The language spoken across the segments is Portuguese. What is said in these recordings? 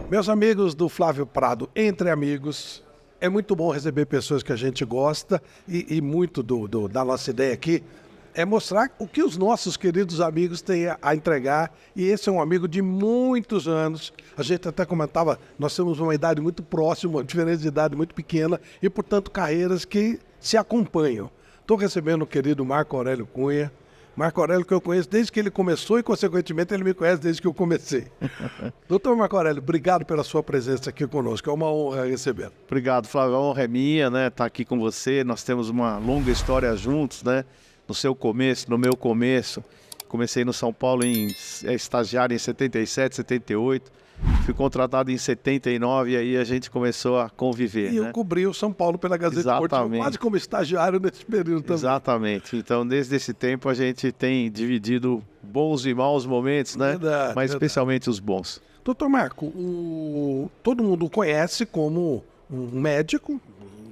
Meus amigos do Flávio Prado, Entre Amigos, é muito bom receber pessoas que a gente gosta e muito da nossa ideia aqui é mostrar o que os nossos queridos amigos têm a entregar. E esse é um amigo de muitos anos. A gente até comentava, nós temos uma idade muito próxima, uma diferença de idade muito pequena e, portanto, carreiras que se acompanham. Estou recebendo o querido Marco Aurélio Cunha. Marco Aurélio que eu conheço desde que ele começou e, consequentemente, ele me conhece desde que eu comecei. Doutor Marco Aurélio, obrigado pela sua presença aqui conosco. É uma honra recebê-lo. Obrigado, Flávio. A honra é minha, né, estar aqui com você. Nós temos uma longa história juntos, né? No seu começo, no meu começo. Comecei no São Paulo estagiário em 77, 78. Fui contratado em 79 e aí a gente começou a conviver. E eu cobri o São Paulo pela Gazeta Esportiva, quase como estagiário nesse período também. Exatamente. Então, desde esse tempo, a gente tem dividido bons e maus momentos, né? Verdade, mas especialmente os bons. Doutor Marco, todo mundo o conhece como um médico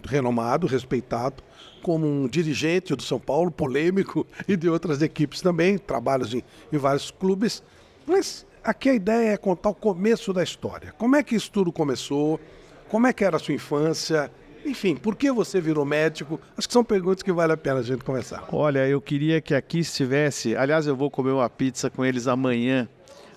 renomado, respeitado, como um dirigente do São Paulo, polêmico, e de outras equipes também, trabalhos em vários clubes. Mas aqui a ideia é contar o começo da história. Como é que isso tudo começou? Como é que era a sua infância? Enfim, por que você virou médico? Acho que são perguntas que vale a pena a gente começar. Olha, eu queria que aqui estivesse... Aliás, eu vou comer uma pizza com eles amanhã.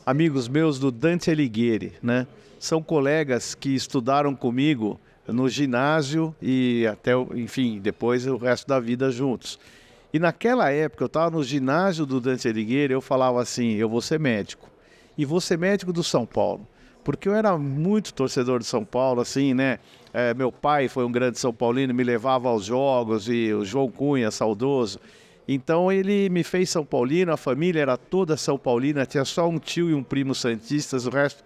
Amigos meus do Dante Alighieri, né? São colegas que estudaram comigo no ginásio e até, enfim, depois o resto da vida juntos. E naquela época, eu estava no ginásio do Dante Alighieri, eu falava assim, eu vou ser médico. E vou ser médico do São Paulo. Porque eu era muito torcedor de São Paulo, assim, né? Meu pai foi um grande São Paulino, me levava aos jogos, e o João Cunha, saudoso. Então ele me fez São Paulino, a família era toda São Paulina, tinha só um tio e um primo santistas, o resto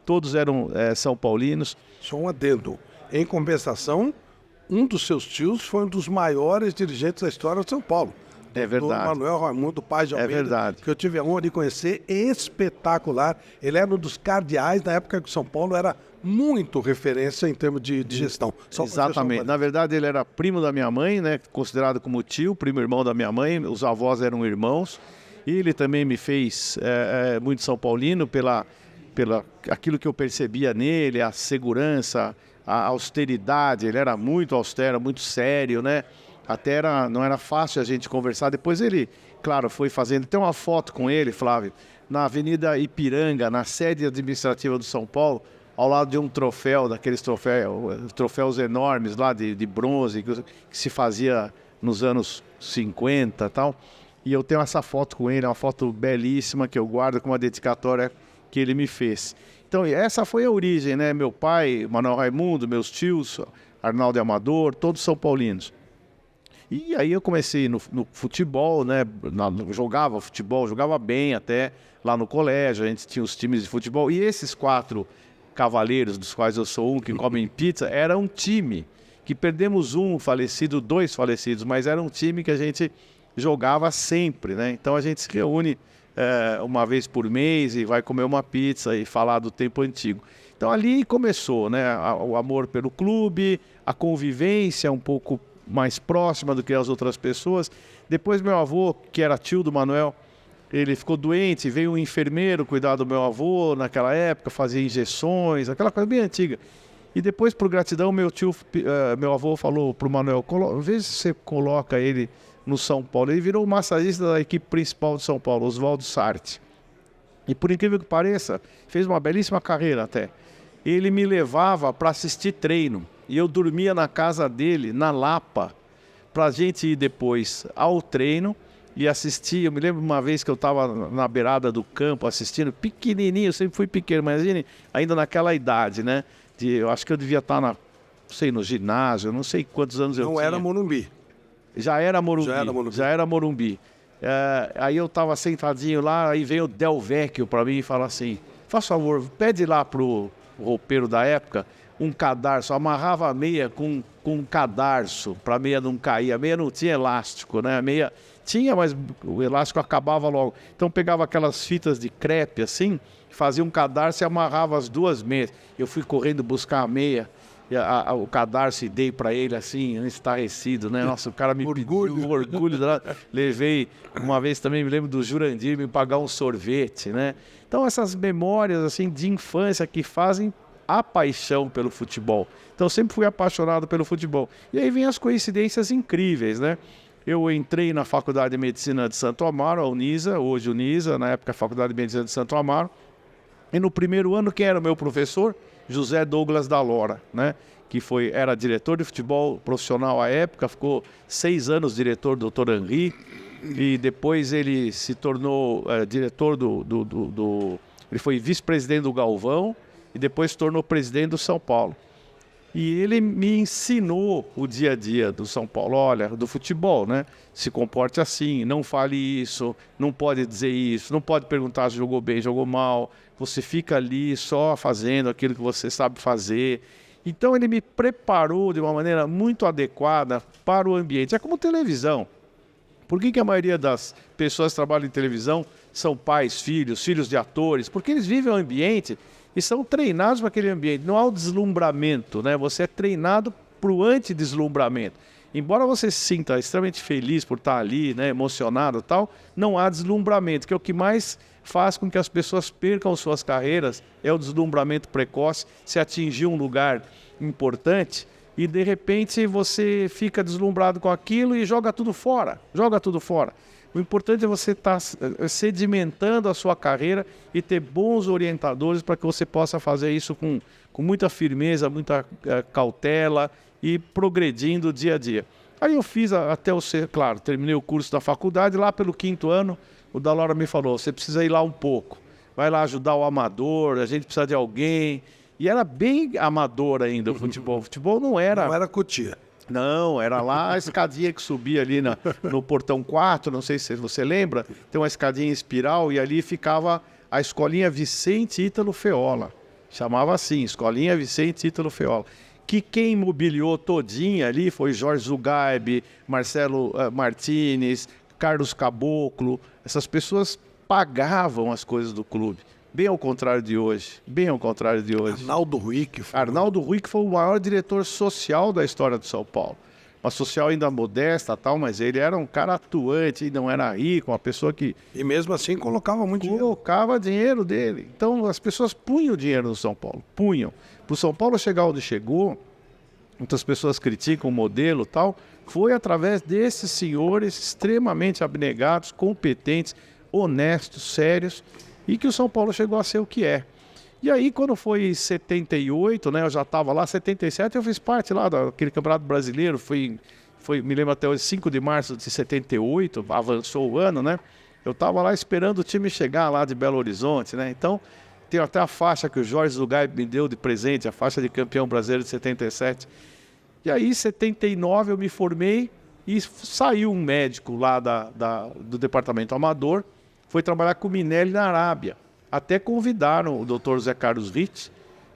todos eram São Paulinos. Só um adendo. Em compensação, um dos seus tios foi um dos maiores dirigentes da história de São Paulo. É verdade. Manuel Raimundo Paz de Almeida, é verdade. Que eu tive a honra de conhecer, espetacular. Ele era um dos cardeais na época que o São Paulo era muito referência em termos de gestão. Exatamente. Na verdade, ele era primo da minha mãe, né? Considerado como tio, primo irmão da minha mãe. Os avós eram irmãos. E ele também me fez muito São Paulino pela aquilo que eu percebia nele, a segurança, a austeridade. Ele era muito austero, muito sério, né? Até não era fácil a gente conversar. Depois ele, claro, foi fazendo. Tem uma foto com ele, Flávio, na Avenida Ipiranga, na sede administrativa do São Paulo, ao lado de um troféu, daqueles troféus enormes lá de bronze, que se fazia nos anos 50 e tal. E eu tenho essa foto com ele, é uma foto belíssima que eu guardo com uma dedicatória que ele me fez. Então, essa foi a origem, né? Meu pai, Manuel Raimundo, meus tios, Arnaldo Amador, todos são paulinos. E aí eu comecei no futebol, né? Jogava futebol, jogava bem até lá no colégio, a gente tinha os times de futebol. E esses 4 cavaleiros, dos quais eu sou um, que comem pizza, era um time que perdemos um falecido, 2 falecidos, mas era um time que a gente jogava sempre, né? Então a gente se reúne uma vez por mês e vai comer uma pizza e falar do tempo antigo. Então ali começou, né? O amor pelo clube, a convivência um pouco mais próxima do que as outras pessoas. Depois meu avô, que era tio do Manuel, ele ficou doente, veio um enfermeiro cuidar do meu avô naquela época, fazia injeções, aquela coisa bem antiga. E depois, por gratidão, meu avô falou para o Manuel, vê se você coloca ele no São Paulo. Ele virou o massagista da equipe principal de São Paulo, Oswaldo Sarti. E por incrível que pareça, fez uma belíssima carreira até. Ele me levava para assistir treino. E eu dormia na casa dele, na Lapa, para a gente ir depois ao treino e assistir. Eu me lembro uma vez que eu estava na beirada do campo assistindo, pequenininho, eu sempre fui pequeno, imagine, ainda naquela idade, né? Eu acho que eu devia estar no ginásio, não sei quantos anos eu tinha. Não era Morumbi. Já era Morumbi. Aí eu estava sentadinho lá, aí veio o Del Vecchio para mim e falou assim, faz favor, pede lá pro roupeiro da época um cadarço, amarrava a meia com um cadarço para a meia não cair. A meia não tinha elástico, né? A meia tinha, mas o elástico acabava logo. Então pegava aquelas fitas de crepe assim, fazia um cadarço e amarrava as 2 meias. Eu fui correndo buscar a meia, o cadarço e dei para ele assim, estarrecido, né? Nossa, o cara me pediu um orgulho. Levei, uma vez também me lembro do Jurandir me pagar um sorvete, né? Então essas memórias assim de infância que fazem a paixão pelo futebol. Então, sempre fui apaixonado pelo futebol. E aí vem as coincidências incríveis, né? Eu entrei na Faculdade de Medicina de Santo Amaro, a Unisa, hoje Unisa, na época a Faculdade de Medicina de Santo Amaro. E no primeiro ano, quem era o meu professor? José Douglas da Lora, né? Que era diretor de futebol profissional à época, ficou 6 anos diretor do Dr. Henri, e depois ele se tornou diretor ele foi vice-presidente do Galvão, e depois se tornou presidente do São Paulo. E ele me ensinou o dia a dia do São Paulo, olha, do futebol, né? Se comporte assim, não fale isso, não pode dizer isso, não pode perguntar se jogou bem, jogou mal. Você fica ali só fazendo aquilo que você sabe fazer. Então ele me preparou de uma maneira muito adequada para o ambiente. É como televisão. Por que a maioria das pessoas que trabalham em televisão são pais, filhos de atores? Porque eles vivem o ambiente e são treinados para aquele ambiente. Não há o deslumbramento, né? Você é treinado para o antideslumbramento. Embora você se sinta extremamente feliz por estar ali, né, emocionado e tal, não há deslumbramento, que é o que mais faz com que as pessoas percam suas carreiras, é o deslumbramento precoce, se atingir um lugar importante e de repente você fica deslumbrado com aquilo e joga tudo fora, O importante é você estar sedimentando a sua carreira e ter bons orientadores para que você possa fazer isso com muita firmeza, muita cautela e progredindo dia a dia. Aí eu fiz claro, terminei o curso da faculdade, lá pelo 5º ano, o Dalora me falou, você precisa ir lá um pouco, vai lá ajudar o amador, a gente precisa de alguém. E era bem amador ainda o futebol. O futebol não era... Não era cutia. Não, era lá a escadinha que subia ali no portão 4, não sei se você lembra, tem uma escadinha em espiral e ali ficava a Escolinha Vicente Ítalo Feola. Chamava assim, Escolinha Vicente Ítalo Feola. Que quem mobiliou todinha ali foi Jorge Zugaib, Marcelo Martínez, Carlos Caboclo. Essas pessoas pagavam as coisas do clube. Bem ao contrário de hoje. Arnaldo Ruick. Arnaldo Ruick foi o maior diretor social da história de São Paulo. Uma social ainda modesta, tal, mas ele era um cara atuante, não era rico, uma pessoa que... E mesmo assim colocava muito dinheiro. Colocava dinheiro dele. Então as pessoas punham dinheiro no São Paulo. Punham. Para o São Paulo chegar onde chegou, muitas pessoas criticam o modelo e tal, foi através desses senhores extremamente abnegados, competentes, honestos, sérios, e que o São Paulo chegou a ser o que é. E aí, quando foi em 78, né, eu já estava lá, 77, eu fiz parte lá daquele Campeonato Brasileiro, me lembro até hoje, 5 de março de 78, avançou o ano, né? Eu estava lá esperando o time chegar lá de Belo Horizonte, né? Então, tem até a faixa que o Jorge Zugaib me deu de presente, a faixa de campeão brasileiro de 77. E aí, em 79, eu me formei e saiu um médico lá do departamento amador, foi trabalhar com o Minelli na Arábia. Até convidaram o Dr. Zé Carlos Ritz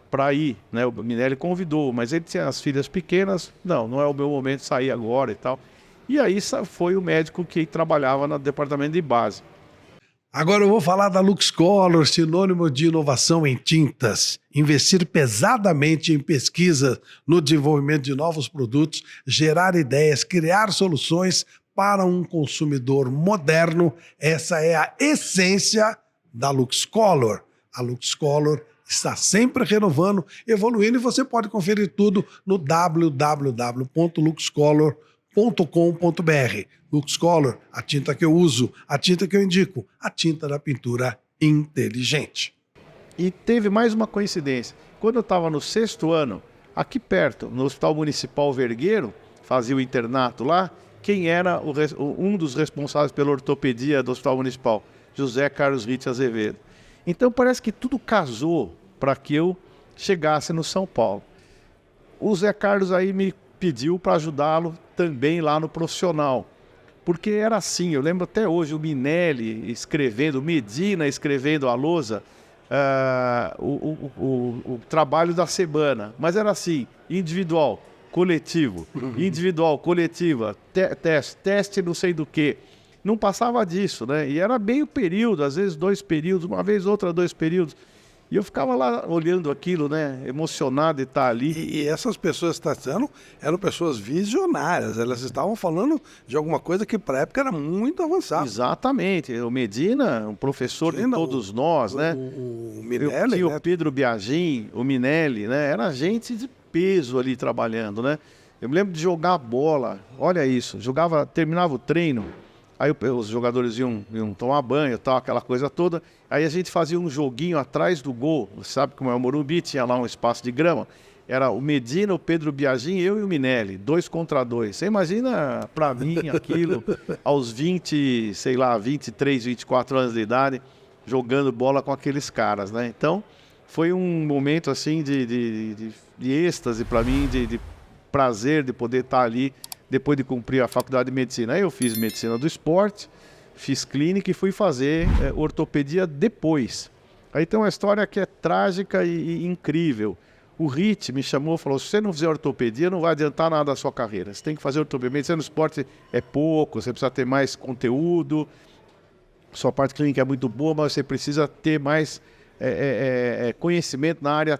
para ir, né? O Minelli convidou, mas ele tinha as filhas pequenas, não é o meu momento de sair agora e tal. E aí foi o médico que trabalhava no departamento de base. Agora eu vou falar da LuxColor, sinônimo de inovação em tintas. Investir pesadamente em pesquisa no desenvolvimento de novos produtos, gerar ideias, criar soluções para um consumidor moderno. Essa é a essência da LuxColor. A LuxColor está sempre renovando, evoluindo, e você pode conferir tudo no www.luxcolor.com.br. LuxColor, a tinta que eu uso, a tinta que eu indico, a tinta da pintura inteligente. E teve mais uma coincidência. Quando eu estava no 6º ano, aqui perto, no Hospital Municipal Vergueiro, fazia o internato lá, quem era um dos responsáveis pela ortopedia do Hospital Municipal? José Carlos Ritz Azevedo. Então parece que tudo casou para que eu chegasse no São Paulo. O Zé Carlos aí me pediu para ajudá-lo também lá no profissional. Porque era assim, eu lembro até hoje o Minelli escrevendo, o Medina escrevendo a lousa, o trabalho da semana. Mas era assim, individual, coletivo, individual, coletiva, teste não sei do que. Não passava disso, né? E era meio período, às vezes 2 períodos, uma vez outra 2 períodos. E eu ficava lá olhando aquilo, né? Emocionado de estar ali. E essas pessoas que está dizendo eram pessoas visionárias. Elas estavam falando de alguma coisa que para a época era muito avançada. Exatamente. O Medina, um professor de todos nós, né? O Minelli, tinha né? o Pedro Biagin, o Minelli, né? Era gente de peso ali trabalhando, né? Eu me lembro de jogar bola. Olha isso. Terminava o treino. Aí os jogadores iam tomar banho e tal, aquela coisa toda. Aí a gente fazia um joguinho atrás do gol. Você sabe como é o Morumbi, tinha lá um espaço de grama. Era o Medina, o Pedro Biagin, eu e o Minelli, 2 contra 2. Você imagina, pra mim, aquilo, aos 20, sei lá, 23, 24 anos de idade, jogando bola com aqueles caras, né? Então, foi um momento, assim, de êxtase pra mim, de prazer de poder estar ali, depois de cumprir a faculdade de medicina. Aí eu fiz medicina do esporte, fiz clínica e fui fazer ortopedia depois. Aí tem uma história que é trágica e incrível. O RIT me chamou e falou, se você não fizer ortopedia, não vai adiantar nada da sua carreira. Você tem que fazer ortopedia. Medicina do esporte é pouco, você precisa ter mais conteúdo, sua parte clínica é muito boa, mas você precisa ter mais conhecimento na área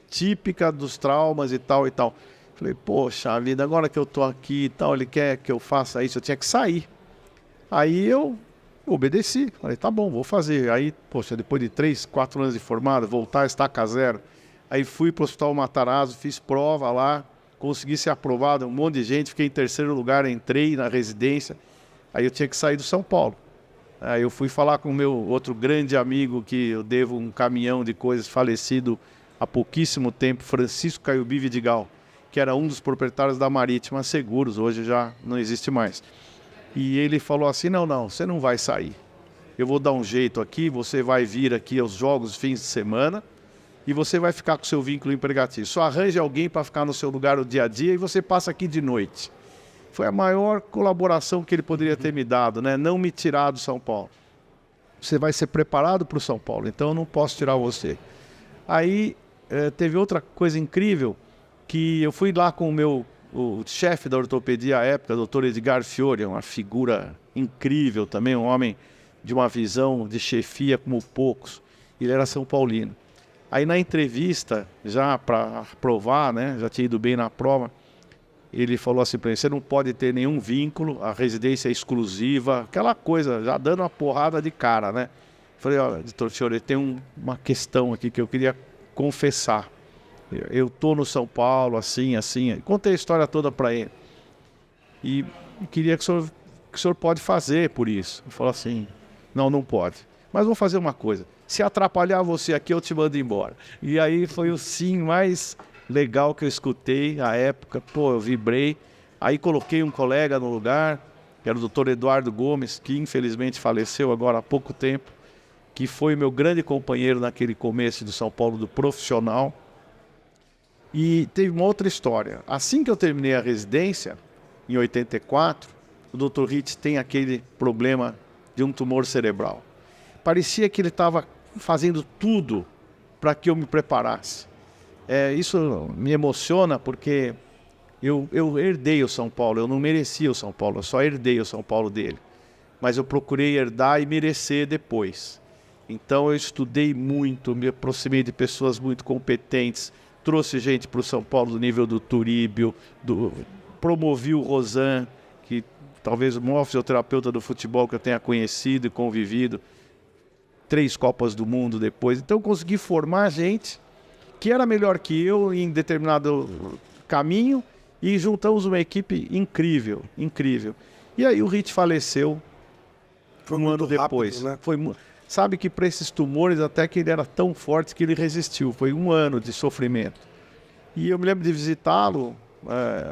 típica dos traumas e tal e tal. Falei, poxa vida, agora que eu tô aqui e tal, ele quer que eu faça isso, eu tinha que sair. Aí eu obedeci, falei, tá bom, vou fazer. Aí, poxa, depois de 3, 4 anos de formado, voltar a estaca zero. Aí fui pro Hospital Matarazzo, fiz prova lá, consegui ser aprovado, um monte de gente, fiquei em 3º lugar, entrei na residência. Aí eu tinha que sair do São Paulo. Aí eu fui falar com o meu outro grande amigo, que eu devo um caminhão de coisas, falecido há pouquíssimo tempo, Francisco Caiubi Vidigal, que era um dos proprietários da Marítima Seguros, hoje já não existe mais. E ele falou assim, não, você não vai sair. Eu vou dar um jeito aqui, você vai vir aqui aos jogos fins de semana e você vai ficar com seu vínculo empregatício. Só arranje alguém para ficar no seu lugar o dia a dia e você passa aqui de noite. Foi a maior colaboração que ele poderia ter me dado, né? Não me tirar do São Paulo. Você vai ser preparado para o São Paulo, então eu não posso tirar você. Aí teve outra coisa incrível, que eu fui lá com o chefe da ortopedia à época, o Dr. Edgar Fiore, uma figura incrível também, um homem de uma visão de chefia como poucos. Ele era São Paulino. Aí na entrevista, já para aprovar, né, já tinha ido bem na prova, ele falou assim para mim, você não pode ter nenhum vínculo, a residência é exclusiva, aquela coisa, já dando uma porrada de cara, né? Falei, olha, doutor Fiore, tem uma questão aqui que eu queria confessar. Eu tô no São Paulo, assim. Contei a história toda para ele. E queria que o senhor pode fazer por isso. Ele falou assim, não pode. Mas vou fazer uma coisa. Se atrapalhar você aqui, eu te mando embora. E aí foi o sim mais legal que eu escutei à época. Pô, eu vibrei. Aí coloquei um colega no lugar, que era o Dr. Eduardo Gomes, que infelizmente faleceu agora há pouco tempo, que foi meu grande companheiro naquele começo do São Paulo, do profissional. E teve uma outra história. Assim que eu terminei a residência, em 84, o Dr. Ritz tem aquele problema de um tumor cerebral. Parecia que ele estava fazendo tudo para que eu me preparasse. Isso me emociona porque eu herdei o São Paulo, eu não merecia o São Paulo, eu só herdei o São Paulo dele. Mas eu procurei herdar e merecer depois. Então eu estudei muito, me aproximei de pessoas muito competentes, trouxe gente para o São Paulo do nível do Turíbio, promovi o Rosan, que talvez o maior fisioterapeuta do futebol que eu tenha conhecido e convivido, 3 Copas do Mundo depois. Então eu consegui formar gente que era melhor que eu em determinado caminho e juntamos uma equipe incrível. E aí o Ritz faleceu um ano depois. Rápido, né? Sabe que para esses tumores até que ele era tão forte que ele resistiu. Foi 1 ano de sofrimento. E eu me lembro de visitá-lo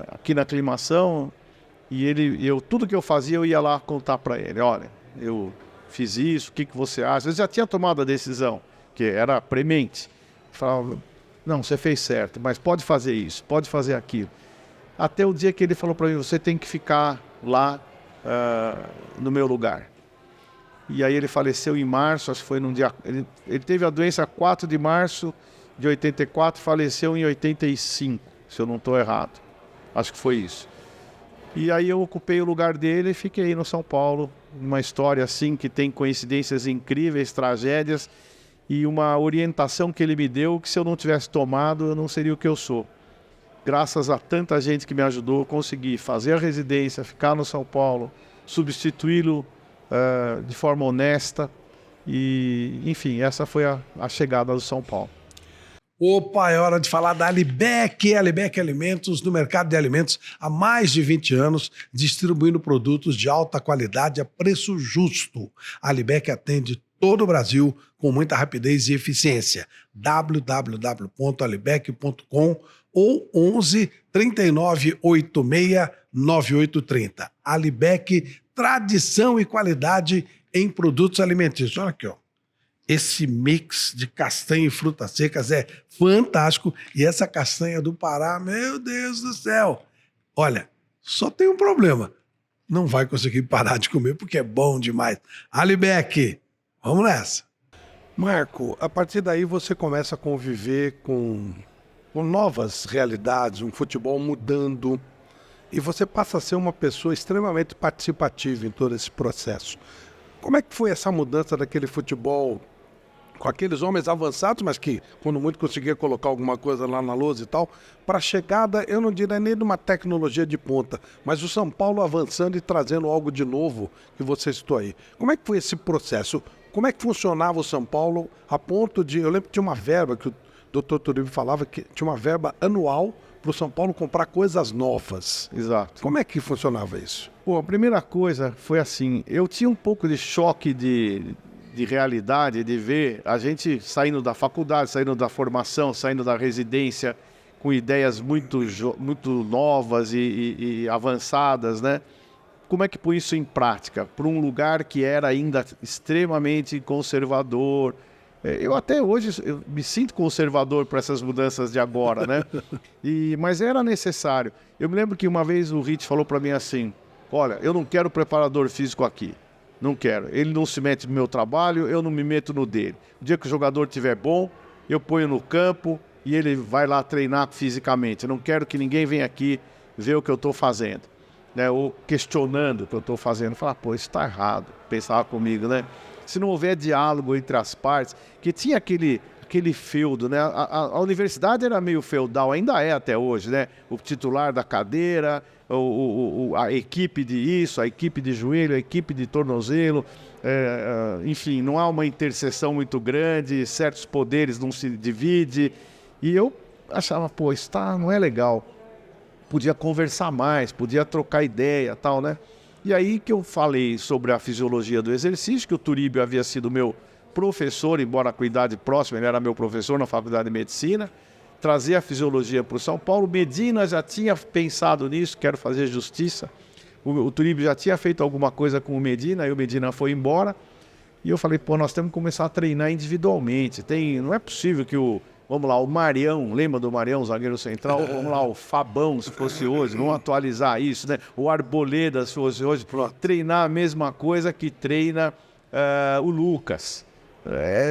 aqui na aclimação e tudo que eu fazia eu ia lá contar para ele. Olha, eu fiz isso, o que você acha? Eu já tinha tomado a decisão, que era premente. Eu falava, não, você fez certo, mas pode fazer isso, pode fazer aquilo. Até o dia que ele falou para mim, você tem que ficar lá no meu lugar. E aí ele faleceu em março, acho que foi num dia... Ele teve a doença 4 de março de 84, faleceu em 85, se eu não estou errado. Acho que foi isso. E aí eu ocupei o lugar dele e fiquei no São Paulo. Uma história assim que tem coincidências incríveis, tragédias. e uma orientação que ele me deu que se eu não tivesse tomado, eu não seria o que eu sou. Graças a tanta gente que me ajudou, eu consegui fazer a residência, ficar no São Paulo, substituí-lo de forma honesta e, enfim, essa foi a chegada do São Paulo. Opa, é hora de falar da Alibec. Alibec Alimentos, no mercado de alimentos há mais de 20 anos, distribuindo produtos de alta qualidade a preço justo. A Alibec atende todo o Brasil com muita rapidez e eficiência. www.alibec.com ou 11 39 86 9830. Alibec, tradição e qualidade em produtos alimentícios. Olha aqui, ó. Esse mix de castanha e frutas secas é fantástico. E essa castanha do Pará, meu Deus do céu. Olha, só tem um problema. Não vai conseguir parar de comer porque é bom demais. Alibec, vamos nessa. Marco, a partir daí você começa a conviver com novas realidades, um futebol mudando. E você passa a ser uma pessoa extremamente participativa em todo esse processo. Como é que foi essa mudança daquele futebol com aqueles homens avançados, mas que, quando muito, conseguia colocar alguma coisa lá na lousa e tal, para a chegada, eu não diria nem de uma tecnologia de ponta, mas o São Paulo avançando e trazendo algo de novo que você citou aí. Como é que foi esse processo? Como é que funcionava o São Paulo a ponto de... Eu lembro que tinha uma verba, que o Dr. Turibio falava, que tinha uma verba anual para o São Paulo comprar coisas novas. Exato. Como é que funcionava isso? Pô, a primeira coisa foi assim, eu tinha um pouco de choque de realidade, de ver a gente saindo da faculdade, saindo da formação, saindo da residência, com ideias muito novas e avançadas, né? Como é que põe isso em prática? Para um lugar que era ainda extremamente conservador. Eu até hoje eu me sinto conservador para essas mudanças de agora, né? Mas era necessário. Eu me lembro que uma vez o Rit falou para mim assim, olha, eu não quero preparador físico aqui. Não quero. Ele não se mete no meu trabalho, eu não me meto no dele. O dia que o jogador estiver bom, eu ponho no campo e ele vai lá treinar fisicamente. Eu não quero que ninguém venha aqui ver o que eu estou fazendo, né? Ou questionando o que eu estou fazendo. Falar, pô, isso está errado. Pensava comigo, né? Se não houver diálogo entre as partes, que tinha aquele feudo, né? A universidade era meio feudal, ainda é até hoje, né? O titular da cadeira, a equipe de isso, a equipe de joelho, a equipe de tornozelo, enfim, não há uma interseção muito grande, certos poderes não se dividem. E eu achava, pô, isso não é legal. Podia conversar mais, podia trocar ideia, tal, né? E aí que eu falei sobre a fisiologia do exercício, que o Turibio havia sido meu professor, embora com idade próxima, ele era meu professor na Faculdade de Medicina, trazer a fisiologia para o São Paulo. Medina já tinha pensado nisso, quero fazer justiça. O Turibio já tinha feito alguma coisa com o Medina, aí o Medina foi embora. E eu falei, pô, nós temos que começar a treinar individualmente. Não é possível que vamos lá, o Marião, lembra do Marião, zagueiro central? Vamos lá, o Fabão, se fosse hoje, vamos atualizar isso, né? O Arboleda, se fosse hoje, treinar a mesma coisa que treina o Lucas.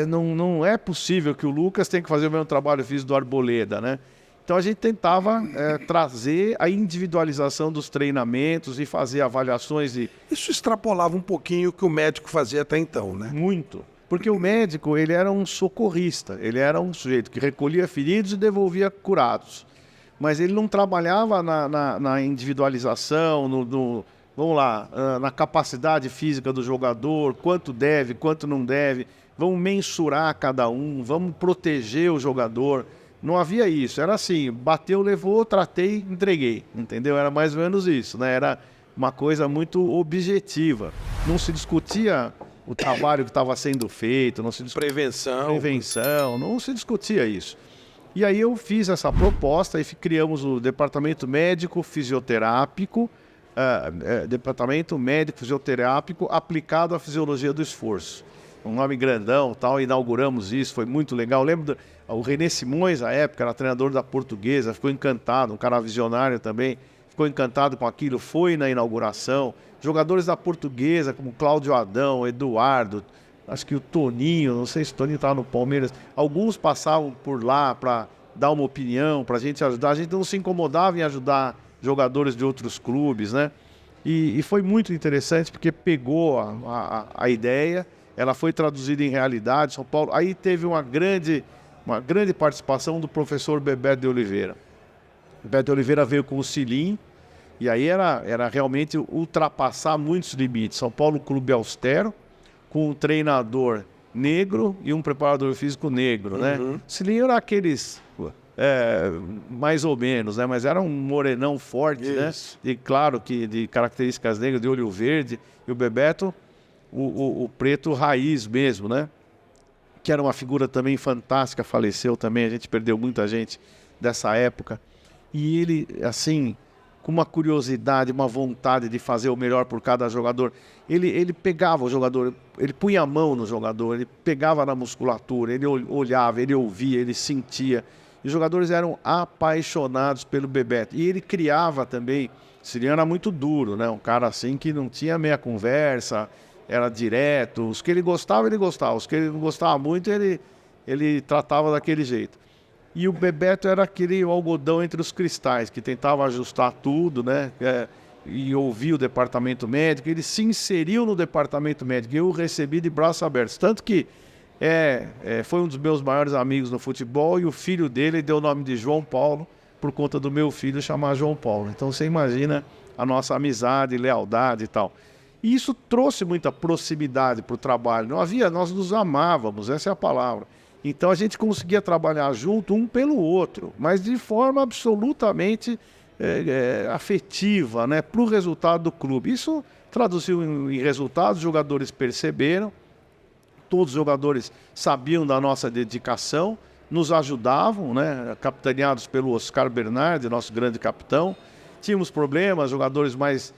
Não é possível que o Lucas tenha que fazer o mesmo trabalho físico do Arboleda, né? Então a gente tentava trazer a individualização dos treinamentos e fazer avaliações. Isso extrapolava um pouquinho o que o médico fazia até então, né? Muito. Porque o médico, ele era um socorrista, ele era um sujeito que recolhia feridos e devolvia curados. Mas ele não trabalhava na individualização, vamos lá, na capacidade física do jogador, quanto deve, quanto não deve. Vamos mensurar cada um, vamos proteger o jogador. Não havia isso, era assim, bateu, levou, tratei, entreguei, entendeu? Era mais ou menos isso, né? Era uma coisa muito objetiva. Não se discutia o trabalho que estava sendo feito, não se discutia prevenção, não se discutia isso. E aí eu fiz essa proposta e criamos o Departamento Médico Fisioterápico, aplicado à fisiologia do esforço. Um nome grandão, tal, inauguramos isso, foi muito legal. Eu lembro o René Simões, à época, era treinador da Portuguesa, ficou encantado, um cara visionário também, ficou encantado com aquilo, foi na inauguração. Jogadores da Portuguesa, como Cláudio Adão, Eduardo, acho que o Toninho, não sei se o Toninho estava no Palmeiras, alguns passavam por lá para dar uma opinião, para a gente ajudar. A gente não se incomodava em ajudar jogadores de outros clubes, né? E foi muito interessante porque pegou a ideia, ela foi traduzida em realidade. São Paulo, aí teve uma grande participação do professor Bebeto de Oliveira. Bebeto de Oliveira veio com o Cilim, e aí era realmente ultrapassar muitos limites. São Paulo, clube austero, com um treinador negro e um preparador físico negro, né? O Cilim era aqueles... mais ou menos, né? Mas era um morenão forte, né? E claro que de características negras, de olho verde. E o Bebeto, o preto raiz mesmo, né? Que era uma figura também fantástica, faleceu também, a gente perdeu muita gente dessa época. E ele, assim, com uma curiosidade, uma vontade de fazer o melhor por cada jogador, ele pegava o jogador, ele punha a mão no jogador, ele pegava na musculatura, ele olhava, ele ouvia, ele sentia. E os jogadores eram apaixonados pelo Bebeto. E ele criava também, Siriano era muito duro, né? Um cara assim que não tinha meia conversa, era direto. Os que ele gostava, ele gostava. Os que ele não gostava muito, ele tratava daquele jeito. E o Bebeto era aquele algodão entre os cristais, que tentava ajustar tudo, né? E ouvia o departamento médico. Ele se inseriu no departamento médico. Eu o recebi de braços abertos. Tanto que foi um dos meus maiores amigos no futebol, e o filho dele deu o nome de João Paulo por conta do meu filho chamar João Paulo. Então você imagina a nossa amizade, lealdade e tal. E isso trouxe muita proximidade para o trabalho. Nós nos amávamos, essa é a palavra. Então a gente conseguia trabalhar junto um pelo outro, mas de forma absolutamente afetiva, né, para o resultado do clube. Isso traduziu em resultados, os jogadores perceberam. Todos os jogadores sabiam da nossa dedicação, nos ajudavam, né? Capitaneados pelo Oscar Bernardi, nosso grande capitão. Tínhamos problemas, jogadores mais,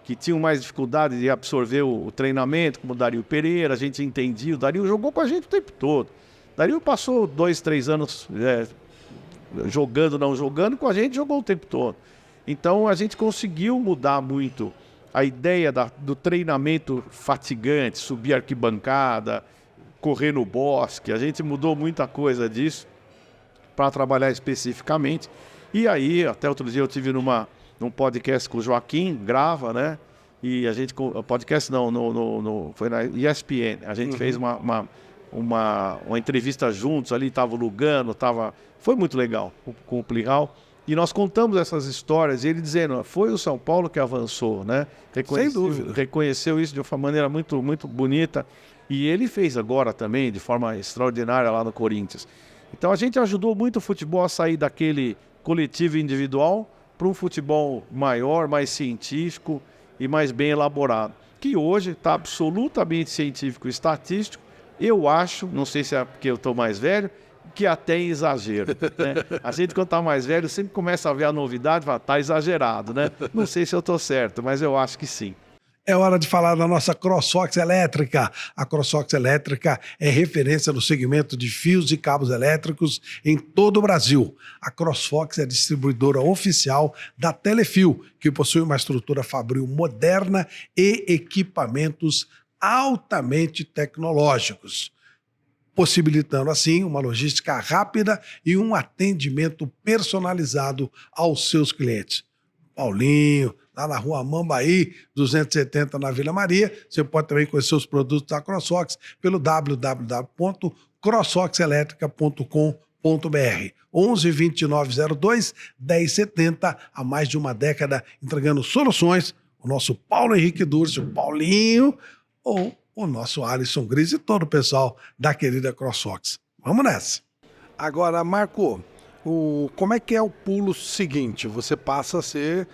que tinham mais dificuldade de absorver o treinamento, como o Dario Pereira, a gente entendia. O Dario jogou com a gente o tempo todo. O Dario passou 2, 3 anos jogando, não jogando, com a gente jogou o tempo todo. Então a gente conseguiu mudar muito a ideia do treinamento fatigante, subir arquibancada, correr no bosque. A gente mudou muita coisa disso para trabalhar especificamente. E aí, até outro dia eu tive num podcast com o Joaquim Grava, né? E a gente, podcast não, foi na ESPN. A gente fez uma entrevista juntos ali, estava o Lugano, foi muito legal com o Plihal. E nós contamos essas histórias, e ele dizendo, foi o São Paulo que avançou, né? Sem dúvida. Reconheceu isso de uma maneira muito, muito bonita. E ele fez agora também, de forma extraordinária, lá no Corinthians. Então a gente ajudou muito o futebol a sair daquele coletivo individual para um futebol maior, mais científico e mais bem elaborado. Que hoje está absolutamente científico e estatístico. Eu acho, não sei se é porque eu estou mais velho, que até em exagero, né? A gente, quando está mais velho, sempre começa a ver a novidade e fala, está exagerado, né? Não sei se eu estou certo, mas eu acho que sim. É hora de falar da nossa CrossFox Elétrica. A CrossFox Elétrica é referência no segmento de fios e cabos elétricos em todo o Brasil. A CrossFox é distribuidora oficial da Telefio, que possui uma estrutura fabril moderna e equipamentos altamente tecnológicos, possibilitando assim uma logística rápida e um atendimento personalizado aos seus clientes. Paulinho, lá na rua Mambaí, 270 na Vila Maria. Você pode também conhecer os produtos da CrossFox pelo www.crossfoxelétrica.com.br. 11 2902 1070, há mais de uma década entregando soluções. O nosso Paulo Henrique Durcio, Paulinho, ou o nosso Alisson Gris e todo o pessoal da querida CrossFox. Vamos nessa. Agora, Marco, como é que é o pulo seguinte? Você passa a ser,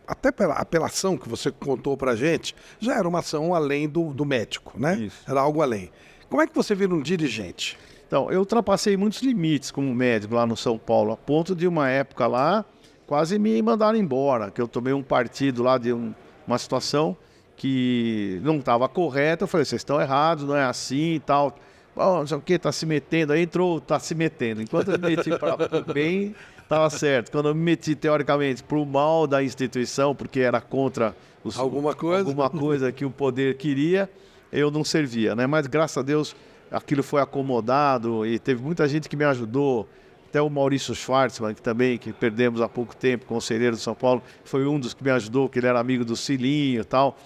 até pela apelação que você contou pra gente, já era uma ação além do médico, né? Isso. Era algo além. Como é que você vira um dirigente? Então, eu ultrapassei muitos limites como médico lá no São Paulo, a ponto de uma época lá, quase me mandaram embora, que eu tomei um partido lá de uma situação que não estava correta. Eu falei, vocês estão errados, não é assim e tal. Não sei o que, tá se metendo, aí entrou, tá se metendo. Enquanto eu me meti para o bem, estava certo. Quando eu me meti, teoricamente, para o mal da instituição, porque era contra alguma coisa que o poder queria, eu não servia, né? Mas, graças a Deus, aquilo foi acomodado e teve muita gente que me ajudou. Até o Maurício Schwartzman, que perdemos há pouco tempo, conselheiro de São Paulo, foi um dos que me ajudou, que ele era amigo do Cilinho e tal.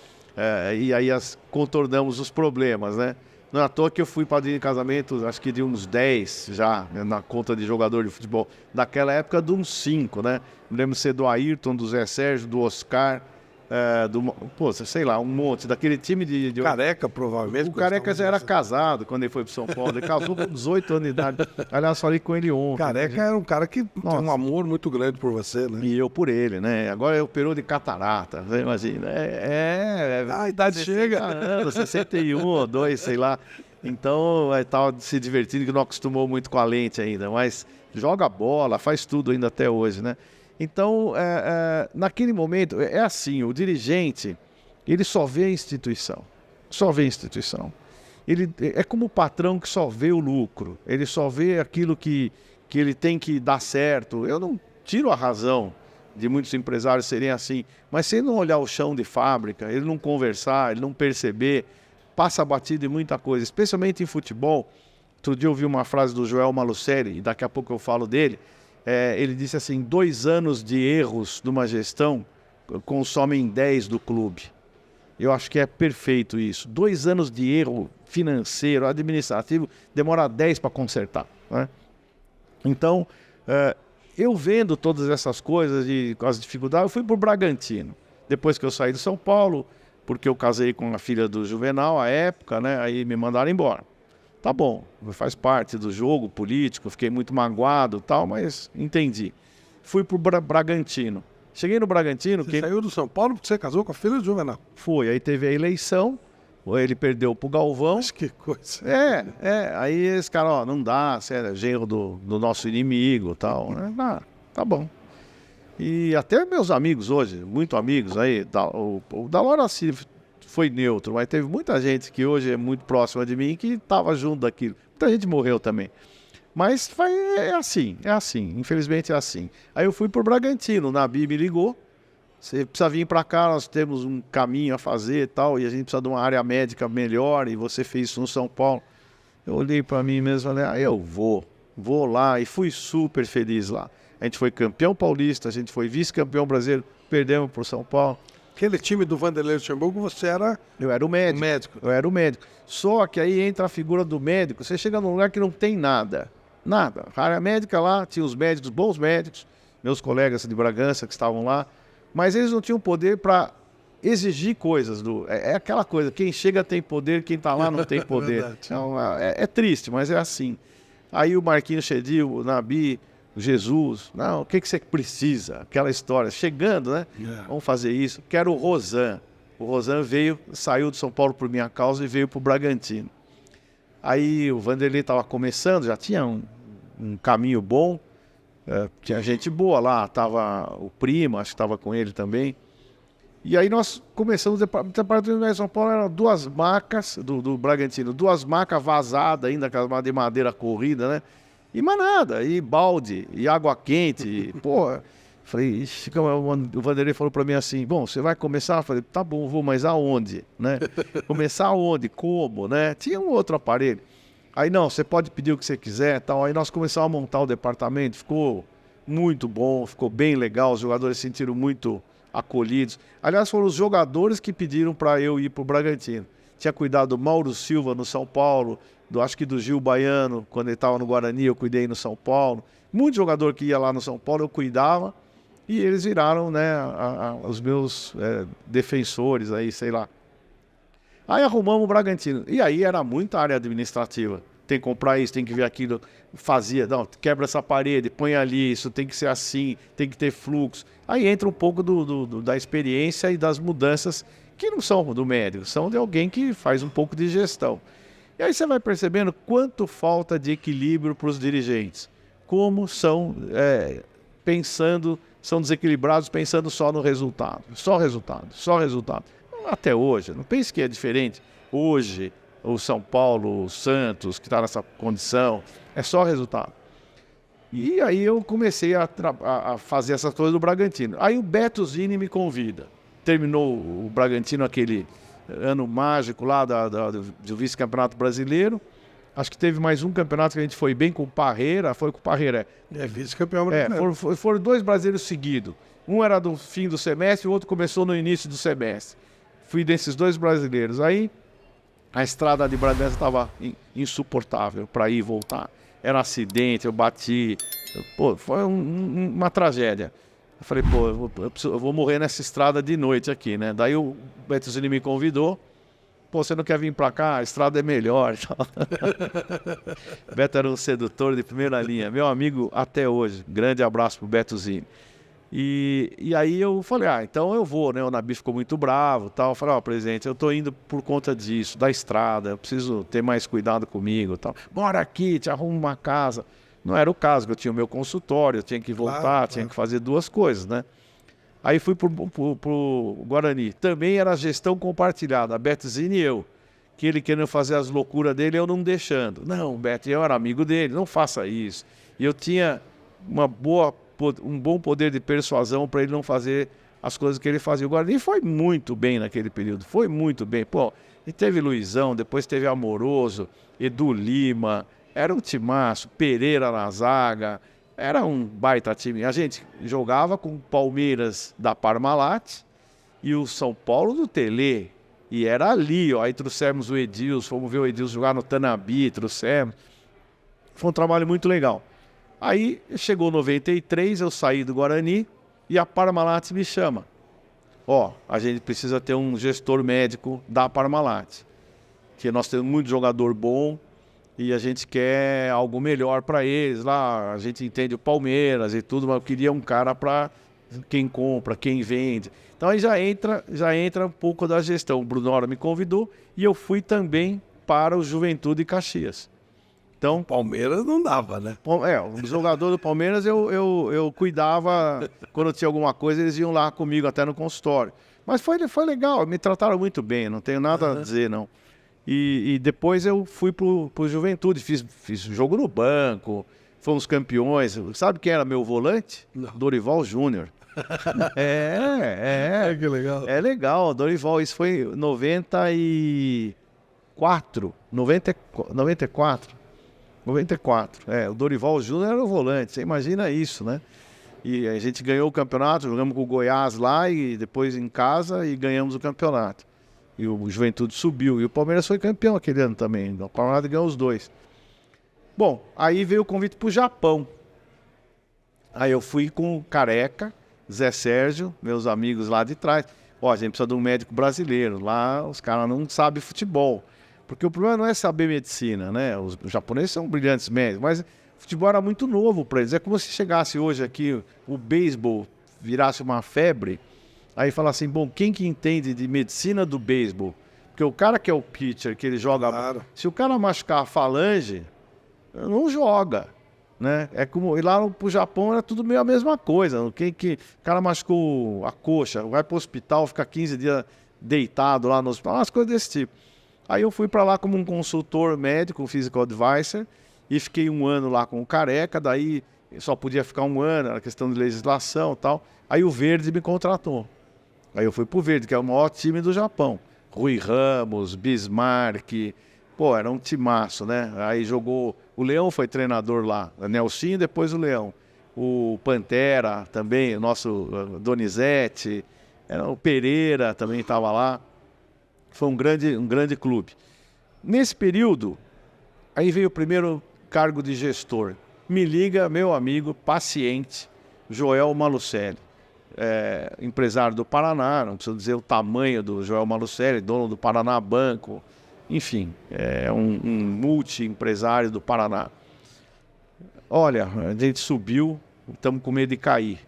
E aí contornamos os problemas, né? Não é à toa que eu fui padrinho de casamento, acho que de uns 10 já, né, na conta de jogador de futebol. Daquela época de uns 5, né? Me lembro de ser do Ayrton, do Zé Sérgio, do Oscar, sei lá, um monte. Daquele time de... Careca, provavelmente. O Careca já era casado quando ele foi para São Paulo. Ele casou com 18 anos de idade. Aliás, falei com ele ontem. Careca era um cara que tem um amor muito grande por você, né? E eu por ele, né? Agora ele operou de catarata, você imagina. A idade chega. Anos, 61, 2, sei lá. Então, estava se divertindo, que não acostumou muito com a lente ainda. Mas joga bola, faz tudo ainda até hoje, né? Então, naquele momento, é assim, o dirigente, ele só vê a instituição. Só vê a instituição. Ele é como o patrão que só vê o lucro. Ele só vê aquilo que ele tem que dar certo. Eu não tiro a razão de muitos empresários serem assim, mas se ele não olhar o chão de fábrica, ele não conversar, ele não perceber, passa batido em muita coisa, especialmente em futebol. Outro dia eu ouvi uma frase do Joel Malucelli, e daqui a pouco eu falo dele. Ele disse assim, 2 anos de erros numa gestão consomem 10 do clube. Eu acho que é perfeito isso. 2 anos de erro financeiro, administrativo, demora 10 para consertar, né? Então, eu vendo todas essas coisas, com as dificuldades, eu fui para o Bragantino. Depois que eu saí de São Paulo, porque eu casei com a filha do Juvenal, à época, né? Aí me mandaram embora. Tá bom, faz parte do jogo político, fiquei muito magoado e tal, mas entendi. Fui pro Bragantino. Cheguei no Bragantino... Você saiu do São Paulo porque você casou com a filha do Juvenal? Foi, aí teve a eleição, ele perdeu pro Galvão. Mas que coisa. Aí esse cara, não dá, sério, genro do nosso inimigo e tal, né? Tá bom. E até meus amigos hoje, muito amigos aí, o Dalora foi neutro, mas teve muita gente que hoje é muito próxima de mim que estava junto daquilo. Muita gente morreu também. Mas é assim, infelizmente é assim. Aí eu fui pro Bragantino, o Nabi me ligou, você precisa vir para cá, nós temos um caminho a fazer e tal, e a gente precisa de uma área médica melhor, e você fez isso no São Paulo. Eu olhei para mim mesmo e falei, eu vou lá, e fui super feliz lá. A gente foi campeão paulista, a gente foi vice-campeão brasileiro, perdemos pro São Paulo. Aquele time do Vanderlei Luxemburgo, você era... Eu era o médico. Eu era o médico. Só que aí entra a figura do médico, você chega num lugar que não tem nada. Nada. A área médica lá, tinha os médicos, bons médicos, meus colegas de Bragança que estavam lá, mas eles não tinham poder para exigir coisas. É aquela coisa, quem chega tem poder, quem está lá não tem poder. Então, é triste, mas é assim. Aí o Marquinhos Chedil, o Nabi, o Jesus, o que você precisa? Aquela história, chegando, né? Vamos fazer isso. Quero o Rosan. O Rosan saiu de São Paulo por minha causa e veio para o Bragantino. Aí o Vanderlei estava começando, já tinha um caminho bom, tinha gente boa lá, estava o Primo, acho que estava com ele também. E aí nós começamos, o departamento de São Paulo eram 2 macas do Bragantino, 2 macas vazadas ainda, aquelas de madeira corrida, né? E mais nada, e balde, e água quente, e, porra. Falei, ixi, o Vanderlei falou para mim assim, bom, você vai começar? Eu falei, tá bom, vou, mas aonde, né? Começar aonde? Como, né? Tinha um outro aparelho. Aí, não, você pode pedir o que você quiser, tal. Aí nós começamos a montar o departamento, ficou muito bom, ficou bem legal, os jogadores se sentiram muito acolhidos. Aliás, foram os jogadores que pediram para eu ir para o Bragantino. Tinha cuidado do Mauro Silva no São Paulo, acho que do Gil Baiano, quando ele estava no Guarani, eu cuidei no São Paulo. Muito jogador que ia lá no São Paulo, eu cuidava. E eles viraram, né, os meus defensores aí, sei lá. Aí arrumamos o Bragantino. E aí era muita área administrativa. Tem que comprar isso, tem que ver aquilo. Fazia, não, quebra essa parede, põe ali, isso tem que ser assim, tem que ter fluxo. Aí entra um pouco da experiência e das mudanças que não são do médico, são de alguém que faz um pouco de gestão. E aí você vai percebendo quanto falta de equilíbrio para os dirigentes. Como são são desequilibrados pensando só no resultado. Só resultado. Até hoje, não pense que é diferente. Hoje, o São Paulo, o Santos, que está nessa condição, é só resultado. E aí eu comecei a fazer essa coisa do Bragantino. Aí o Beto Zini me convida. Terminou o Bragantino, aquele ano mágico lá do vice-campeonato brasileiro. Acho que teve mais um campeonato que a gente foi bem com o Parreira. Foi com o Parreira. Vice-campeão brasileiro. Foram 2 brasileiros seguidos. Um era do fim do semestre, o outro começou no início do semestre. fui desses 2 brasileiros. Aí a estrada de Bragança estava insuportável para ir e voltar. Era um acidente, eu bati. Pô, foi uma tragédia. Eu falei, pô, eu vou morrer nessa estrada de noite aqui, né? Daí o Bettosini me convidou. Pô, você não quer vir pra cá? A estrada é melhor. Beto era um sedutor de primeira linha. Meu amigo até hoje. Grande abraço pro Bettosini. E aí eu falei, então eu vou, né? O Nabi ficou muito bravo e tal. Eu falei, presidente, eu tô indo por conta disso, da estrada. Eu preciso ter mais cuidado comigo e tal. Bora aqui, te arrumo uma casa. Não era o caso, que eu tinha o meu consultório, eu tinha que voltar, Claro. tinha que fazer 2 coisas, né? Aí fui pro Guarani. Também era gestão compartilhada, Bettosini e eu. Que ele querendo fazer as loucuras dele, eu não deixando. Não, Beto, eu era amigo dele, não faça isso. E eu tinha um bom poder de persuasão para ele não fazer as coisas que ele fazia. O Guarani foi muito bem naquele período, foi muito bem. Pô, e teve Luizão, depois teve Amoroso, Edu Lima, era um timaço, Pereira na zaga. Era um baita time. A gente jogava com o Palmeiras da Parmalat e o São Paulo do Telê. E era ali, ó. Aí trouxemos o Edilson, fomos ver o Edilson jogar no Tanabi, trouxemos. Foi um trabalho muito legal. Aí chegou 93, eu saí do Guarani e a Parmalat me chama. A gente precisa ter um gestor médico da Parmalat. Que nós temos muito jogador bom. E a gente quer algo melhor para eles lá. A gente entende o Palmeiras e tudo, mas eu queria um cara para quem compra, quem vende. Então aí já entra um pouco da gestão. O Brunora me convidou e eu fui também para o Juventude Caxias. Então, Palmeiras não dava, né? o jogador do Palmeiras eu cuidava, quando tinha alguma coisa, eles iam lá comigo até no consultório. Mas foi legal, me trataram muito bem, não tenho nada a dizer, não. E depois eu fui pro Juventude, fiz jogo no banco, fomos campeões. Sabe quem era meu volante? Não. Dorival Júnior. Que legal. É legal, Dorival, isso foi 94. O Dorival Júnior era o volante, você imagina isso, né? E a gente ganhou o campeonato, jogamos com o Goiás lá e depois em casa e ganhamos o campeonato. E o Juventude subiu. E o Palmeiras foi campeão aquele ano também. O Palmeiras ganhou os 2. Bom, aí veio o convite para o Japão. Aí eu fui com o Careca, Zé Sérgio, meus amigos lá de trás. A gente precisa de um médico brasileiro. Lá os caras não sabem futebol. Porque o problema não é saber medicina, né? Os japoneses são brilhantes médicos, mas o futebol era muito novo para eles. É como se chegasse hoje aqui, o beisebol virasse uma febre. Aí fala assim, quem que entende de medicina do beisebol? Porque o cara que é o pitcher, que ele joga... Claro. Se o cara machucar a falange, não joga, né? É como... E lá pro Japão era tudo meio a mesma coisa. O cara machucou a coxa, vai pro hospital, fica 15 dias deitado lá no hospital, umas coisas desse tipo. Aí eu fui para lá como um consultor médico, um physical advisor, e fiquei 1 ano lá com o Careca, daí só podia ficar 1 ano, era questão de legislação e tal. Aí o Verde me contratou. Aí eu fui pro Verde, que é o maior time do Japão. Rui Ramos, Bismarck, era um timaço, né? Aí jogou... O Leão foi treinador lá, Nelsinho, depois o Leão. O Pantera também, o nosso Donizete, o Pereira também estava lá. Foi um grande clube. Nesse período, aí veio o primeiro cargo de gestor. Me liga meu amigo, paciente, Joel Malucelli. Empresário do Paraná, não preciso dizer o tamanho do Joel Malucelli, dono do Paraná Banco, enfim, é um multi-empresário do Paraná. Olha, a gente subiu, estamos com medo de cair.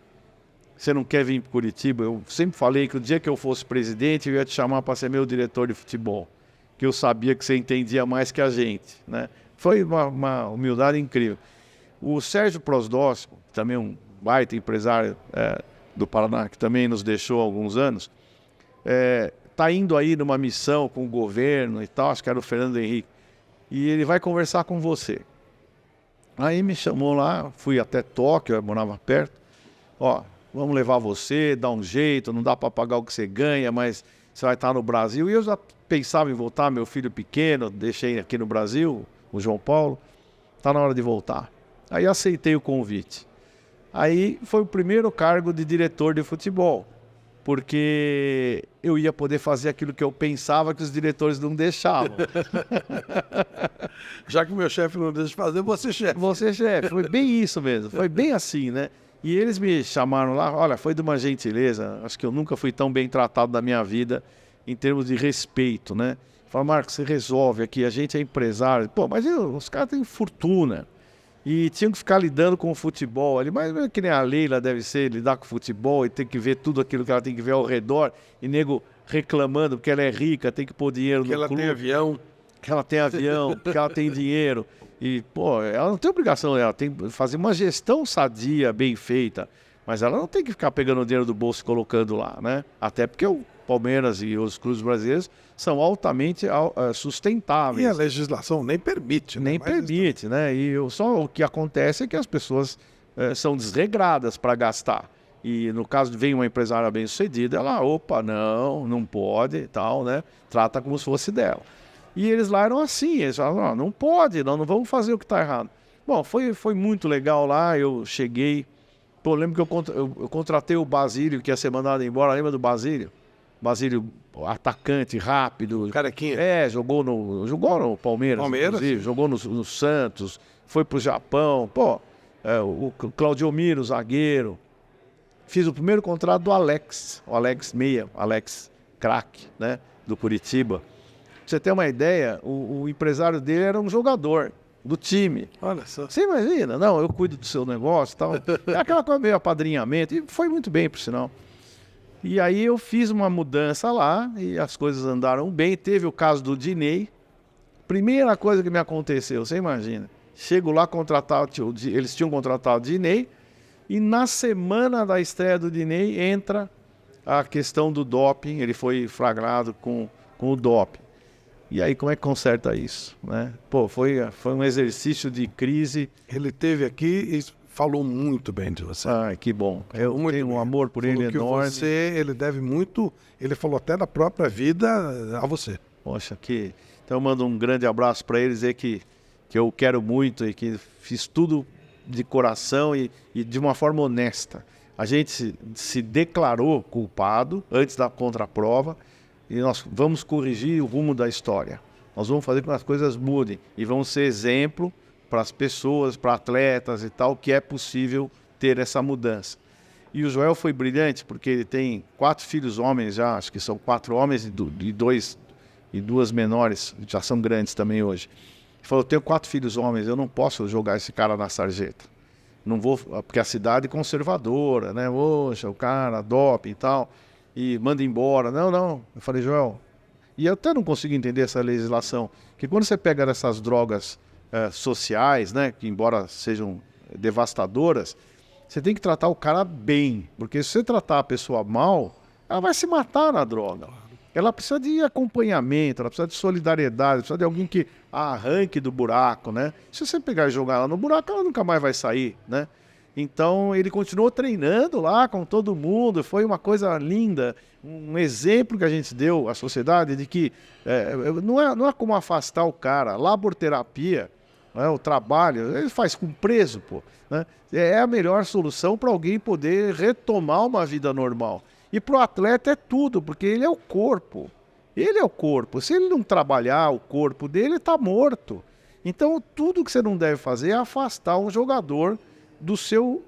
Você não quer vir para Curitiba? Eu sempre falei que o dia que eu fosse presidente, eu ia te chamar para ser meu diretor de futebol, que eu sabia que você entendia mais que a gente, né? Foi uma humildade incrível. O Sérgio Prosdóximo, também um baita empresário do Paraná, que também nos deixou há alguns anos, está indo aí numa missão com o governo e tal, acho que era o Fernando Henrique, e ele vai conversar com você. Aí me chamou lá, fui até Tóquio, eu morava perto, vamos levar você, dá um jeito, não dá para pagar o que você ganha, mas você vai estar no Brasil. E eu já pensava em voltar, meu filho pequeno, deixei aqui no Brasil, o João Paulo, está na hora de voltar. Aí aceitei o convite. Aí foi o primeiro cargo de diretor de futebol. porque eu ia poder fazer aquilo que eu pensava que os diretores não deixavam. Já que o meu chefe não deixa fazer, você chefe. Você, chefe, foi bem isso mesmo, foi bem assim, né? E eles me chamaram lá, olha, foi de uma gentileza, acho que eu nunca fui tão bem tratado na minha vida em termos de respeito, né? Falaram, Marcos, você resolve aqui, a gente é empresário. Pô, mas os caras têm fortuna e tinham que ficar lidando com o futebol ali, mas que nem a Leila deve ser, lidar com o futebol e ter que ver tudo aquilo que ela tem que ver ao redor, e nego reclamando porque ela é rica, tem que pôr dinheiro no clube. Porque ela tem avião. Que ela tem avião, porque ela tem dinheiro. E, pô, ela não tem obrigação, ela tem que fazer uma gestão sadia, bem feita. Mas ela não tem que ficar pegando o dinheiro do bolso e colocando lá, né? Até porque o Palmeiras e os clubes brasileiros são altamente sustentáveis. E a legislação nem permite. Nem permite, né? E só o que acontece é que as pessoas são desregradas para gastar. E no caso de vem uma empresária bem-sucedida, ela, opa, não pode e tal, né? Trata como se fosse dela. E eles lá eram assim, eles falavam, não pode, não vamos fazer o que está errado. Bom, foi muito legal lá, eu cheguei, pô, eu lembro que eu contratei o Basílio, que ia ser mandado embora, lembra do Basílio? Basílio, atacante, rápido. Carequinha. Jogou no Palmeiras, inclusive, jogou no Santos, foi pro Japão, pô, o Claudio Miro, zagueiro. Fiz o primeiro contrato do Alex, o Alex Meia, Alex craque, né, do Curitiba. Pra você ter uma ideia, o empresário dele era um jogador do time. Olha só. Você imagina? Não, eu cuido do seu negócio e tal. É aquela coisa meio apadrinhamento. E foi muito bem, por sinal. E aí eu fiz uma mudança lá e as coisas andaram bem. Teve o caso do Dinei. Primeira coisa que me aconteceu, você imagina. Chego lá, eles tinham contratado o Dinei. E na semana da estreia do Dinei entra a questão do doping. Ele foi flagrado com o doping. E aí, como é que conserta isso, né? Pô, foi um exercício de crise. Ele esteve aqui e falou muito bem de você. Ai, que bom. Eu tenho um amor por ele enorme. Ele deve muito, ele falou até da própria vida a você. Poxa, então eu mando um grande abraço para ele, dizer que eu quero muito e que fiz tudo de coração e de uma forma honesta. A gente se declarou culpado antes da contraprova. E nós vamos corrigir o rumo da história. Nós vamos fazer com que as coisas mudem. E vamos ser exemplo para as pessoas, para atletas e tal, que é possível ter essa mudança. E o Joel foi brilhante, porque ele tem 4 filhos homens já, acho que são 4 homens e 2 menores, já são grandes também hoje. Ele falou, eu tenho 4 filhos homens, eu não posso jogar esse cara na sarjeta. Não vou, porque a cidade é conservadora, né? Poxa, o cara, doping e tal. E manda embora. Não. Eu falei, Joel, e eu até não consigo entender essa legislação, que quando você pega essas drogas sociais, né, que embora sejam devastadoras, você tem que tratar o cara bem, porque se você tratar a pessoa mal, ela vai se matar na droga. Ela precisa de acompanhamento, ela precisa de solidariedade, precisa de alguém que a arranque do buraco, né? Se você pegar e jogar ela no buraco, ela nunca mais vai sair, né? Então ele continuou treinando lá com todo mundo, foi uma coisa linda, um exemplo que a gente deu à sociedade de que não é como afastar o cara, laborterapia, né, o trabalho, ele faz com preso, pô, né? É a melhor solução para alguém poder retomar uma vida normal. E para o atleta é tudo, porque ele é o corpo. Ele é o corpo. Se ele não trabalhar o corpo dele, está morto. Então, tudo que você não deve fazer é afastar um jogador do seu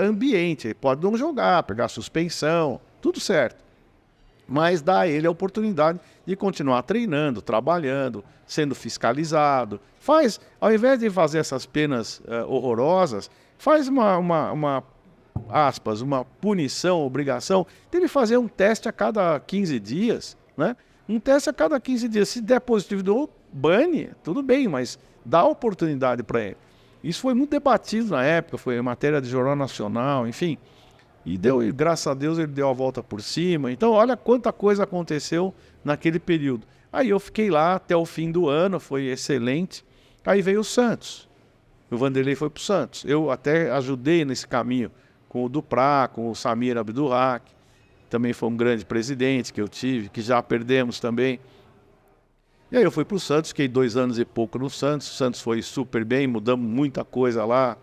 ambiente. Ele pode não jogar, pegar suspensão, tudo certo. Mas dá a ele a oportunidade de continuar treinando, trabalhando, sendo fiscalizado. Ao invés de fazer essas penas horrorosas, faz uma punição, obrigação, dele fazer um teste a cada 15 dias, né? Um teste a cada 15 dias. Se der positivo, bane, tudo bem, mas dá oportunidade para ele. Isso foi muito debatido na época, foi matéria de jornal nacional, enfim. E graças a Deus ele deu a volta por cima. Então, olha quanta coisa aconteceu naquele período. Aí eu fiquei lá até o fim do ano, foi excelente. Aí veio o Santos. O Vanderlei foi para o Santos. Eu até ajudei nesse caminho com o Duprá, com o Samir Abdurrak. Também foi um grande presidente que eu tive, que já perdemos também. E aí eu fui para o Santos, fiquei 2 anos e pouco no Santos. O Santos foi super bem, mudamos muita coisa lá.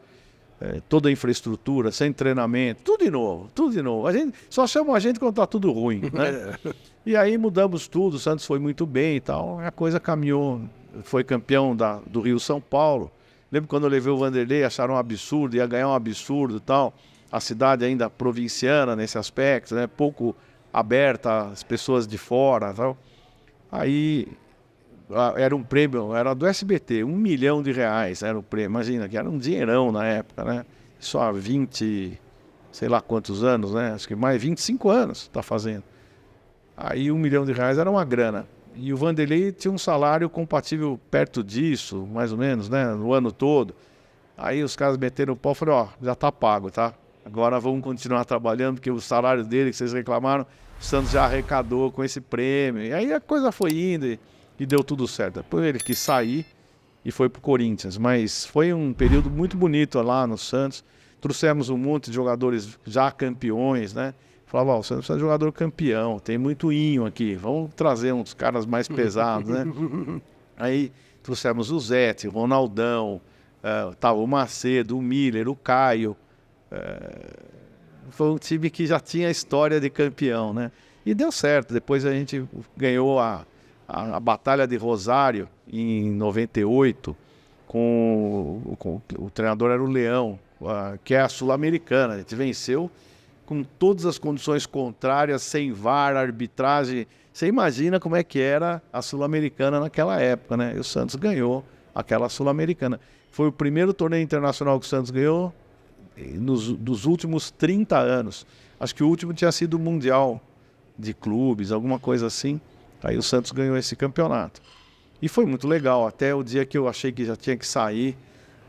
toda a infraestrutura, sem treinamento, tudo de novo, tudo de novo. A gente só chama a gente quando está tudo ruim, né? E aí mudamos tudo, o Santos foi muito bem e tal, a coisa caminhou, foi campeão do Rio São Paulo. Lembro quando eu levei o Vanderlei, acharam um absurdo, ia ganhar um absurdo e tal. A cidade ainda provinciana nesse aspecto, né? Pouco aberta às pessoas de fora e tal. Aí era um prêmio, era do SBT, R$1 milhão era o prêmio. Imagina, que era um dinheirão na época, né? Só há 20, sei lá quantos anos, né? Acho que mais 25 anos está fazendo. Aí R$1 milhão era uma grana. E o Vanderlei tinha um salário compatível perto disso, mais ou menos, né? No ano todo. Aí os caras meteram o pau e falaram, já tá pago, tá? Agora vamos continuar trabalhando, porque o salário dele, que vocês reclamaram, o Santos já arrecadou com esse prêmio. E aí a coisa foi indo e deu tudo certo. Depois ele quis sair e foi pro Corinthians. Mas foi um período muito bonito lá no Santos. Trouxemos um monte de jogadores já campeões, né? Falava, o Santos precisa de jogador campeão, tem muito inho aqui, vamos trazer uns caras mais pesados, né? Aí trouxemos o Zete, o Ronaldão, tava o Macedo, o Miller, o Caio. Foi um time que já tinha história de campeão, né? E deu certo, depois a gente ganhou a Batalha de Rosário em 98, com o treinador era o Leão, que é a Sul-Americana, a gente venceu com todas as condições contrárias, sem VAR, arbitragem. Você imagina como é que era a Sul-Americana naquela época, né? E o Santos ganhou aquela Sul-Americana. Foi o primeiro torneio internacional que o Santos ganhou dos últimos 30 anos. Acho que o último tinha sido o Mundial de Clubes, alguma coisa assim. Aí o Santos ganhou esse campeonato. E foi muito legal, até o dia que eu achei que já tinha que sair,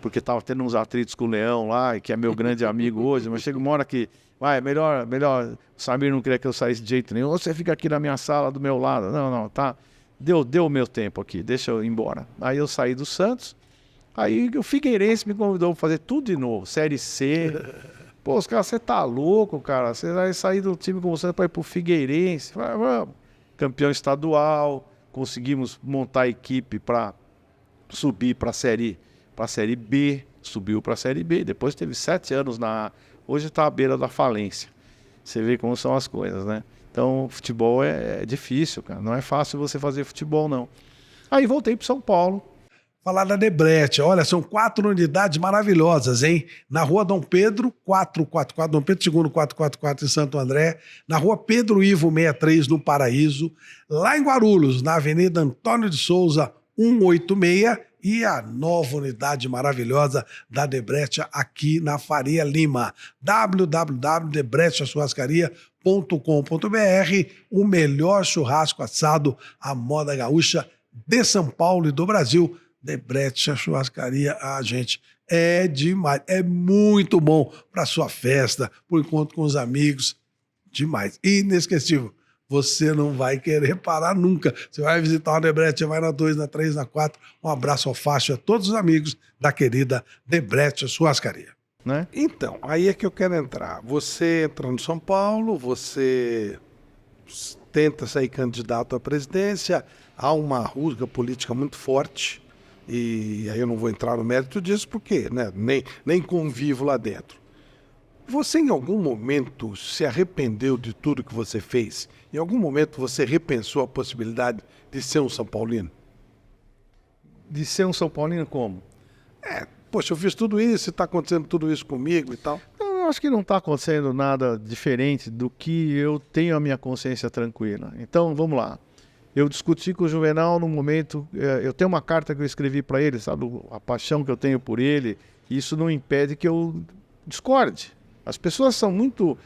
porque estava tendo uns atritos com o Leão lá, que é meu grande amigo hoje, mas chega uma hora que melhor, o Samir não queria que eu saísse de jeito nenhum. Você fica aqui na minha sala, do meu lado. Não, tá. Deu o meu tempo aqui, deixa eu ir embora. Aí eu saí do Santos, aí o Figueirense me convidou para fazer tudo de novo, Série C. Pô, os caras, você tá louco, cara? Você vai sair do time com você para ir pro Figueirense. Vamos. Campeão estadual, conseguimos montar a equipe para subir para a Série B, subiu para a Série B. Depois teve 7 anos na A. Hoje está à beira da falência. Você vê como são as coisas, né? Então, futebol é difícil, cara. Não é fácil você fazer futebol, não. Aí voltei para São Paulo. Falar da Debrecht. Olha, são 4 unidades maravilhosas, hein? Na Rua Dom Pedro, 444, Dom Pedro II, 444 em Santo André. Na Rua Pedro Ivo 63, no Paraíso. Lá em Guarulhos, na Avenida Antônio de Souza, 186. E a nova unidade maravilhosa da Debrecht aqui na Faria Lima. www.debrechtchurrascaria.com.br. O melhor churrasco assado à moda gaúcha de São Paulo e do Brasil. Debrecht Churrascaria, gente, é demais. É muito bom para sua festa, por encontro com os amigos. Demais. Inesquecível. Você não vai querer parar nunca. Você vai visitar o Debrecht, vai na 2, na 3, na 4. Um abraço ao Fácio e a todos os amigos da querida Debrecht Churrascaria. Né? Então, aí é que eu quero entrar. Você entra no São Paulo, você tenta sair candidato à presidência, há uma rusga política muito forte, e aí eu não vou entrar no mérito disso, porque nem convivo lá dentro. Você em algum momento se arrependeu de tudo que você fez? Em algum momento você repensou a possibilidade de ser um São Paulino? De ser um São Paulino como? Poxa, eu fiz tudo isso, está acontecendo tudo isso comigo e tal. Eu acho que não está acontecendo nada diferente do que eu tenho a minha consciência tranquila. Então, vamos lá. Eu discuti com o Juvenal no momento... Eu tenho uma carta que eu escrevi para ele, sabe? A paixão que eu tenho por ele. E isso não impede que eu discorde. As pessoas são muito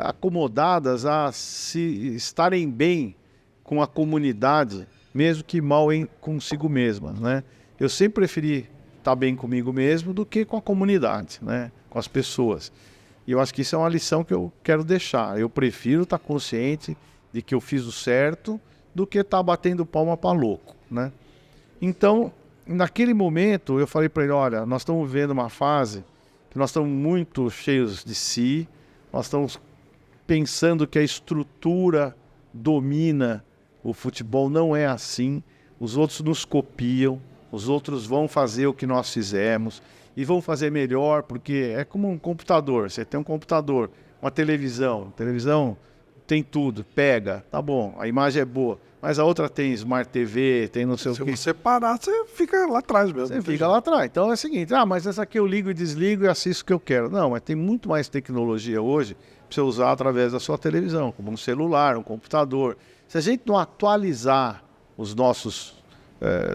acomodadas a se estarem bem com a comunidade, mesmo que mal consigo mesma, né? Eu sempre preferi estar bem comigo mesmo do que com a comunidade, né? Com as pessoas. E eu acho que isso é uma lição que eu quero deixar. Eu prefiro estar consciente de que eu fiz o certo do que estar batendo palma para louco, né? Então, naquele momento, eu falei para ele, olha, nós estamos vivendo uma fase que nós estamos muito cheios de si, nós estamos pensando que a estrutura domina o futebol, não é assim, os outros nos copiam, os outros vão fazer o que nós fizemos, e vamos fazer melhor, porque é como um computador. Você tem um computador, uma televisão. Televisão tem tudo, pega, tá bom, a imagem é boa. Mas a outra tem Smart TV, tem não sei o quê. Se você parar, você fica lá atrás mesmo. Você fica lá atrás. Então é o seguinte, mas essa aqui eu ligo e desligo e assisto o que eu quero. Não, mas tem muito mais tecnologia hoje para você usar através da sua televisão, como um celular, um computador. Se a gente não atualizar os nossos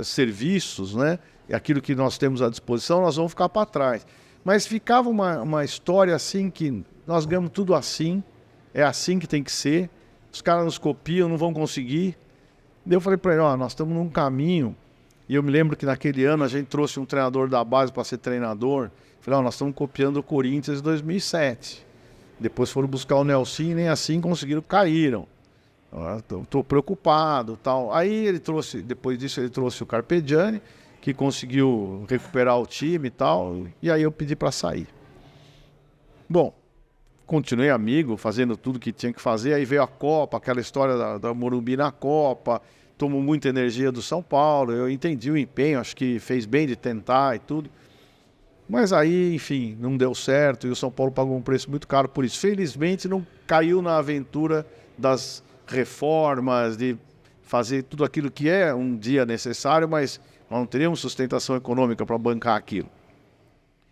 serviços, né, e aquilo que nós temos à disposição, nós vamos ficar para trás. Mas ficava uma história assim que nós ganhamos tudo assim, é assim que tem que ser, os caras nos copiam, não vão conseguir. Daí eu falei para ele, nós estamos num caminho, e eu me lembro que naquele ano a gente trouxe um treinador da base para ser treinador. Falei, nós estamos copiando o Corinthians em 2007. Depois foram buscar o Nelson e nem assim conseguiram, caíram. Estou preocupado, tal. Aí ele trouxe, depois disso ele trouxe o Carpegiani, que conseguiu recuperar o time e tal, e aí eu pedi para sair. Bom, continuei amigo, fazendo tudo que tinha que fazer, aí veio a Copa, aquela história da Morumbi na Copa, tomou muita energia do São Paulo, eu entendi o empenho, acho que fez bem de tentar e tudo. Mas aí, enfim, não deu certo e o São Paulo pagou um preço muito caro por isso. Felizmente não caiu na aventura das reformas, de fazer tudo aquilo que é um dia necessário, mas nós não teríamos sustentação econômica para bancar aquilo.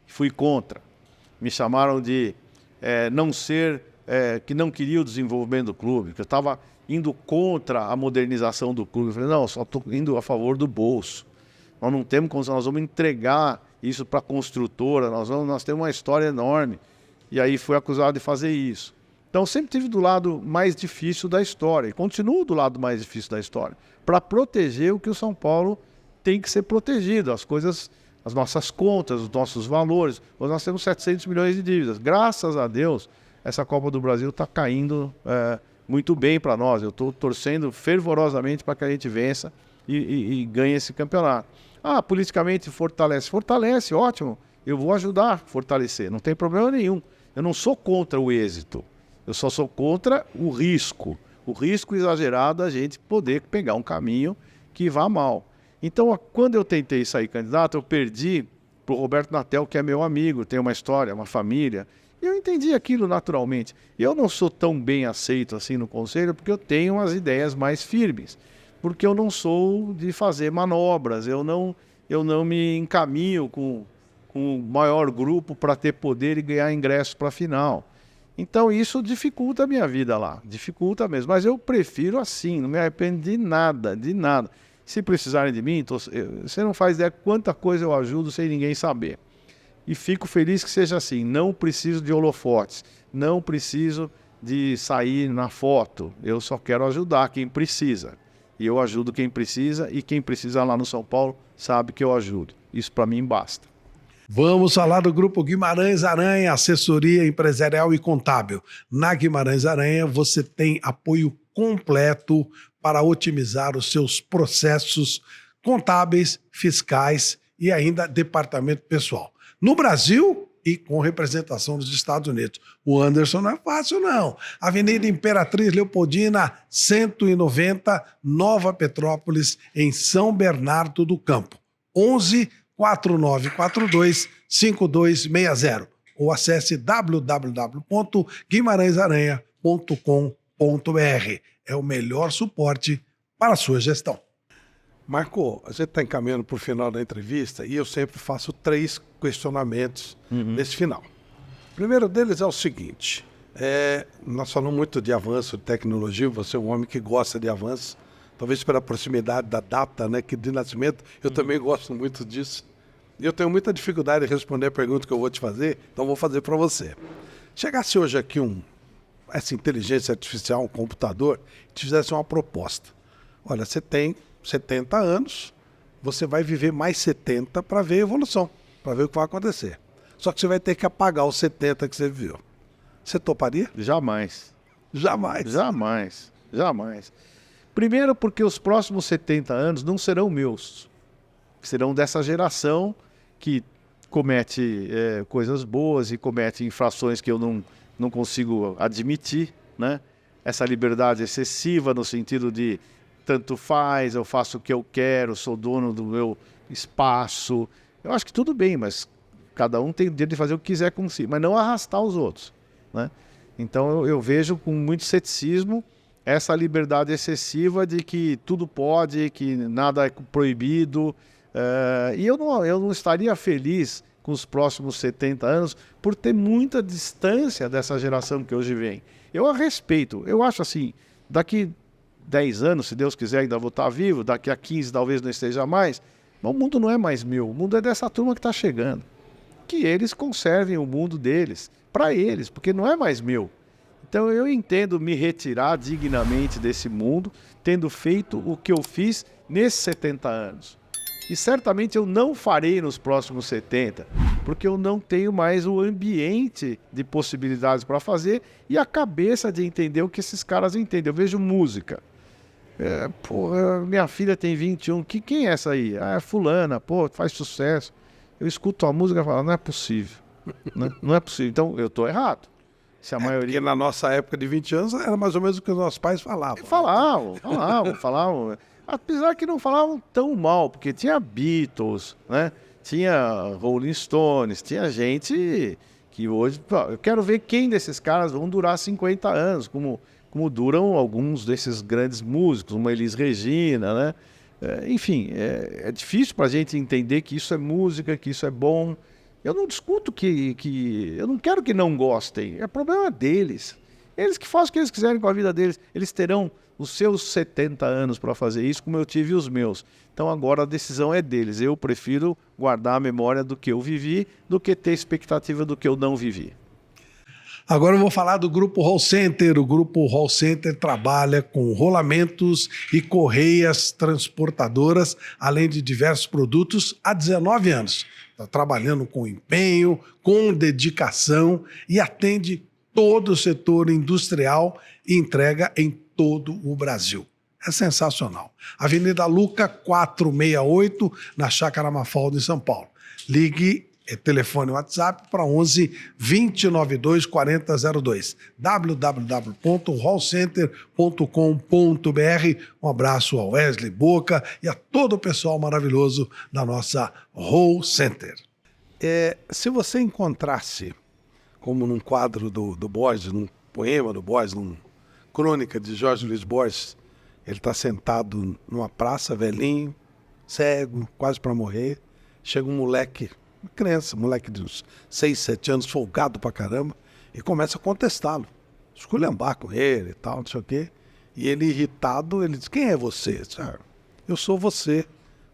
Fui contra. Me chamaram de que não queria o desenvolvimento do clube, que eu estava indo contra a modernização do clube. Eu falei, não, só estou indo a favor do bolso. Nós não temos como, nós vamos entregar isso para a construtora, nós temos uma história enorme. E aí fui acusado de fazer isso. Então sempre tive do lado mais difícil da história, e continuo do lado mais difícil da história, para proteger o que o São Paulo tem que ser protegido, as coisas, as nossas contas, os nossos valores. Hoje nós temos 700 milhões de dívidas. Graças a Deus, essa Copa do Brasil está caindo muito bem para nós. Eu estou torcendo fervorosamente para que a gente vença e ganhe esse campeonato. Politicamente fortalece. Fortalece, ótimo. Eu vou ajudar a fortalecer, não tem problema nenhum. Eu não sou contra o êxito. Eu só sou contra o risco exagerado da gente poder pegar um caminho que vá mal. Então, quando eu tentei sair candidato, eu perdi para o Roberto Natel, que é meu amigo, tem uma história, uma família. E eu entendi aquilo naturalmente. Eu não sou tão bem aceito assim no conselho porque eu tenho as ideias mais firmes. Porque eu não sou de fazer manobras, eu não me encaminho com o maior grupo para ter poder e ganhar ingresso para a final. Então isso dificulta a minha vida lá, dificulta mesmo. Mas eu prefiro assim, não me arrependo de nada, de nada. Se precisarem de mim, você não faz ideia quanta coisa eu ajudo sem ninguém saber. E fico feliz que seja assim, não preciso de holofotes, não preciso de sair na foto, eu só quero ajudar quem precisa. E eu ajudo quem precisa, e quem precisa lá no São Paulo sabe que eu ajudo. Isso para mim basta. Vamos falar do Grupo Guimarães Aranha, assessoria empresarial e contábil. Na Guimarães Aranha você tem apoio completo para otimizar os seus processos contábeis, fiscais e ainda departamento pessoal. No Brasil e com representação dos Estados Unidos. O Anderson não é fácil, não. Avenida Imperatriz Leopoldina, 190, Nova Petrópolis, em São Bernardo do Campo. 11-4942-5260. Ou acesse www.guimarãesaranha.com.br. É o melhor suporte para a sua gestão. Marco, a gente está encaminhando para o final da entrevista e eu sempre faço 3 questionamentos nesse final. O primeiro deles é o seguinte, nós falamos muito de avanço de tecnologia, você é um homem que gosta de avanço, talvez pela proximidade da data, né, que de nascimento, eu também gosto muito disso. E eu tenho muita dificuldade de responder a pergunta que eu vou te fazer, então vou fazer para você. Chegasse hoje aqui essa inteligência artificial, um computador, te fizesse uma proposta. Olha, você tem 70 anos, você vai viver mais 70 para ver a evolução, para ver o que vai acontecer. Só que você vai ter que apagar os 70 que você viveu. Você toparia? Jamais. Jamais? Jamais. Jamais. Primeiro porque os próximos 70 anos não serão meus. Serão dessa geração que comete coisas boas e comete infrações que eu não consigo admitir, né? Essa liberdade excessiva no sentido de tanto faz, eu faço o que eu quero, sou dono do meu espaço. Eu acho que tudo bem, mas cada um tem o direito de fazer o que quiser com si, mas não arrastar os outros, né? Então eu vejo com muito ceticismo essa liberdade excessiva de que tudo pode, que nada é proibido. E eu não estaria feliz com os próximos 70 anos por ter muita distância dessa geração que hoje vem. Eu a respeito. Eu acho assim, daqui 10 anos, se Deus quiser, ainda vou estar vivo, daqui a 15 talvez não esteja mais, mas o mundo não é mais meu, o mundo é dessa turma que está chegando. Que eles conservem o mundo deles, para eles, porque não é mais meu. Então eu entendo me retirar dignamente desse mundo, tendo feito o que eu fiz nesses 70 anos. E certamente eu não farei nos próximos 70, porque eu não tenho mais o ambiente de possibilidades para fazer e a cabeça de entender o que esses caras entendem. Eu vejo música. Minha filha tem 21, quem é essa aí? Ah, é fulana, faz sucesso. Eu escuto a música e falo, não é possível. Não é possível. Então eu estou errado. Se a maioria... Porque na nossa época de 20 anos era mais ou menos o que os nossos pais falavam. Falavam. Apesar que não falavam tão mal, porque tinha Beatles, né? Tinha Rolling Stones, tinha gente que hoje... Eu quero ver quem desses caras vão durar 50 anos, como duram alguns desses grandes músicos, uma Elis Regina, né? Enfim, é difícil para a gente entender que isso é música, que isso é bom. Eu não discuto que... Eu não quero que não gostem. É problema deles. Eles que façam o que eles quiserem com a vida deles. Eles terão os seus 70 anos para fazer isso, como eu tive os meus. Então agora a decisão é deles. Eu prefiro guardar a memória do que eu vivi do que ter expectativa do que eu não vivi. Agora eu vou falar do Grupo Hall Center. O Grupo Hall Center trabalha com rolamentos e correias transportadoras, além de diversos produtos, há 19 anos. Está trabalhando com empenho, com dedicação e atende todo o setor industrial e entrega em todo o Brasil. É sensacional. Avenida Luca 468, na Chácara Mafalda, em São Paulo. Ligue, telefone WhatsApp para 11 2092 4002. www.hallcenter.com.br. Um abraço ao Wesley Boca e a todo o pessoal maravilhoso da nossa Hall Center. Se você encontrasse, como num quadro do Borges, num poema do Borges, numa crônica de Jorge Luiz Borges, ele está sentado numa praça, velhinho, cego, quase para morrer. Chega um moleque, uma criança, um moleque de uns 6, 7 anos, folgado pra caramba, e começa a contestá-lo, esculhambar com ele e tal, não sei o quê. E ele, irritado, ele diz, quem é você? Diz, eu sou você,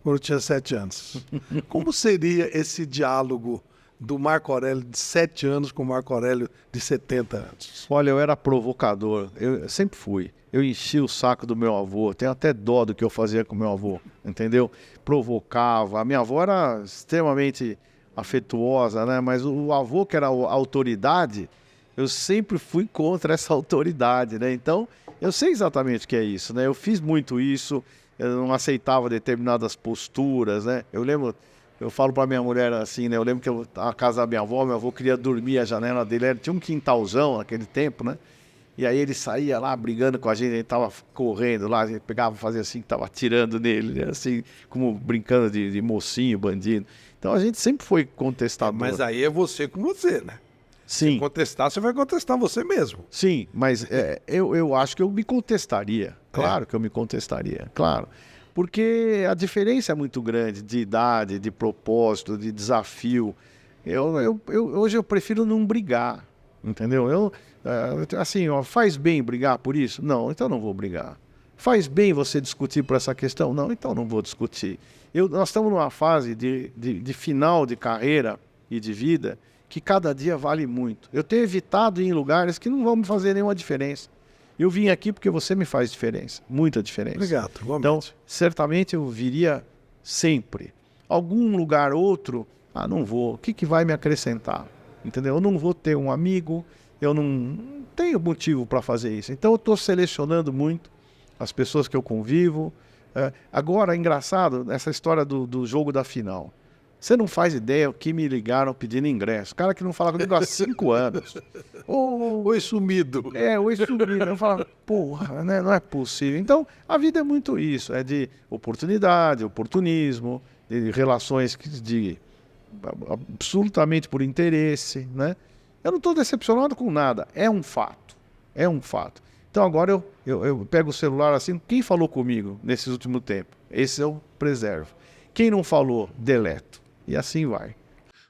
quando eu tinha 7 anos. Como seria esse diálogo do Marco Aurélio de 7 anos com o Marco Aurélio de 70 anos? Olha, eu era provocador, eu sempre fui. Eu enchi o saco do meu avô, tenho até dó do que eu fazia com meu avô, entendeu? Provocava. A minha avó era extremamente afetuosa, né? Mas o avô, que era a autoridade, eu sempre fui contra essa autoridade, né? Então, eu sei exatamente o que é isso, né? Eu fiz muito isso, eu não aceitava determinadas posturas, né? Eu falo para minha mulher assim, né? Eu lembro que a casa da minha avó, meu avô queria dormir, a janela dele tinha um quintalzão naquele tempo, né? E aí ele saía lá brigando com a gente tava correndo lá, a gente pegava, fazia assim, que tava atirando nele, né? Assim, como brincando de mocinho, bandido. Então a gente sempre foi contestador. Mas aí é você com você, né? Sim. Se contestar, você vai contestar você mesmo. Sim, mas eu acho que eu me contestaria. Claro que eu me contestaria, claro. Porque a diferença é muito grande de idade, de propósito, de desafio. Hoje eu prefiro não brigar, entendeu? Assim, faz bem brigar por isso? Não, então não vou brigar. Faz bem você discutir por essa questão? Não, então não vou discutir. Nós estamos numa fase de final de carreira e de vida que cada dia vale muito. Eu tenho evitado ir em lugares que não vão me fazer nenhuma diferença. Eu vim aqui porque você me faz diferença, muita diferença. Obrigado, igualmente. Então, certamente eu viria sempre. Algum lugar outro, não vou. O que vai me acrescentar? Entendeu? Eu não vou ter um amigo, eu não tenho motivo para fazer isso. Então eu estou selecionando muito as pessoas que eu convivo. Agora, engraçado, essa história do jogo da final. Você não faz ideia o que me ligaram pedindo ingresso. Cara que não fala comigo há 5 anos. Oi sumido. Oi sumido. Eu falava, porra, né? Não é possível. Então, a vida é muito isso. É de oportunidade, oportunismo, de relações de absolutamente por interesse, né? Eu não estou decepcionado com nada, é um fato, é um fato. Então agora eu pego o celular assim, quem falou comigo nesses últimos tempos? Esse eu preservo. Quem não falou, deleto. E assim vai.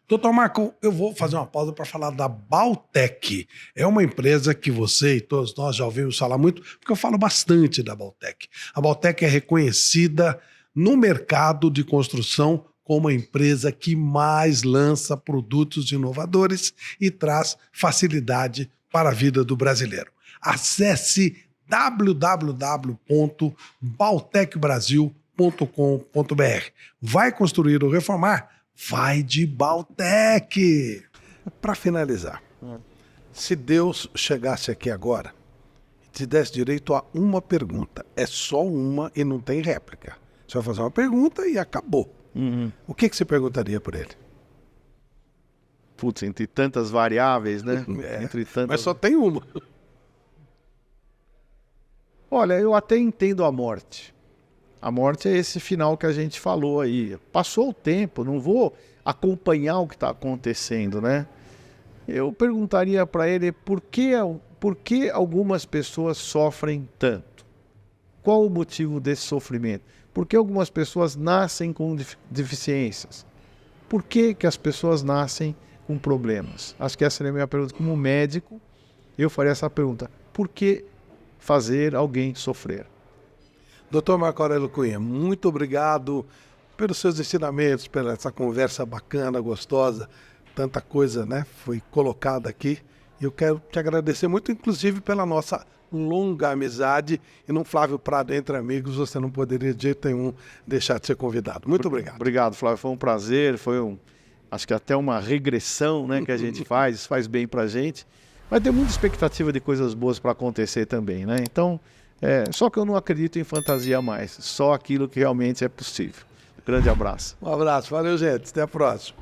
Doutor Marco, eu vou fazer uma pausa para falar da Baltec. É uma empresa que você e todos nós já ouvimos falar muito, porque eu falo bastante da Baltec. A Baltec é reconhecida no mercado de construção como a empresa que mais lança produtos inovadores e traz facilidade para a vida do brasileiro. Acesse www.baltecbrasil.com.br. Vai construir ou reformar? Vai de Baltec! Para finalizar, se Deus chegasse aqui agora e te desse direito a uma pergunta, é só uma e não tem réplica. Você vai fazer uma pergunta e acabou. O que você perguntaria por ele? Putz, entre tantas variáveis, né? Entre tantas... Mas só tem uma. Olha, eu até entendo a morte. A morte é esse final que a gente falou aí. Passou o tempo, não vou acompanhar o que está acontecendo, né? Eu perguntaria para ele por que algumas pessoas sofrem tanto? Qual o motivo desse sofrimento? Por que algumas pessoas nascem com deficiências? Por que as pessoas nascem com problemas? Acho que essa seria a minha pergunta. Como médico, eu faria essa pergunta. Por que fazer alguém sofrer? Doutor Marco Aurélio Cunha, muito obrigado pelos seus ensinamentos, pela essa conversa bacana, gostosa. Tanta coisa, né, foi colocada aqui. E eu quero te agradecer muito, inclusive, pela nossa longa amizade. E num Flávio Prado Entre Amigos, você não poderia de jeito nenhum deixar de ser convidado. Muito obrigado. Obrigado, Flávio. Foi um prazer, acho que até uma regressão, né, que a gente faz, isso faz bem pra gente. Mas tem muita expectativa de coisas boas para acontecer também, né? Então, só que eu não acredito em fantasia mais, só aquilo que realmente é possível. Grande abraço. Um abraço, valeu, gente. Até a próxima.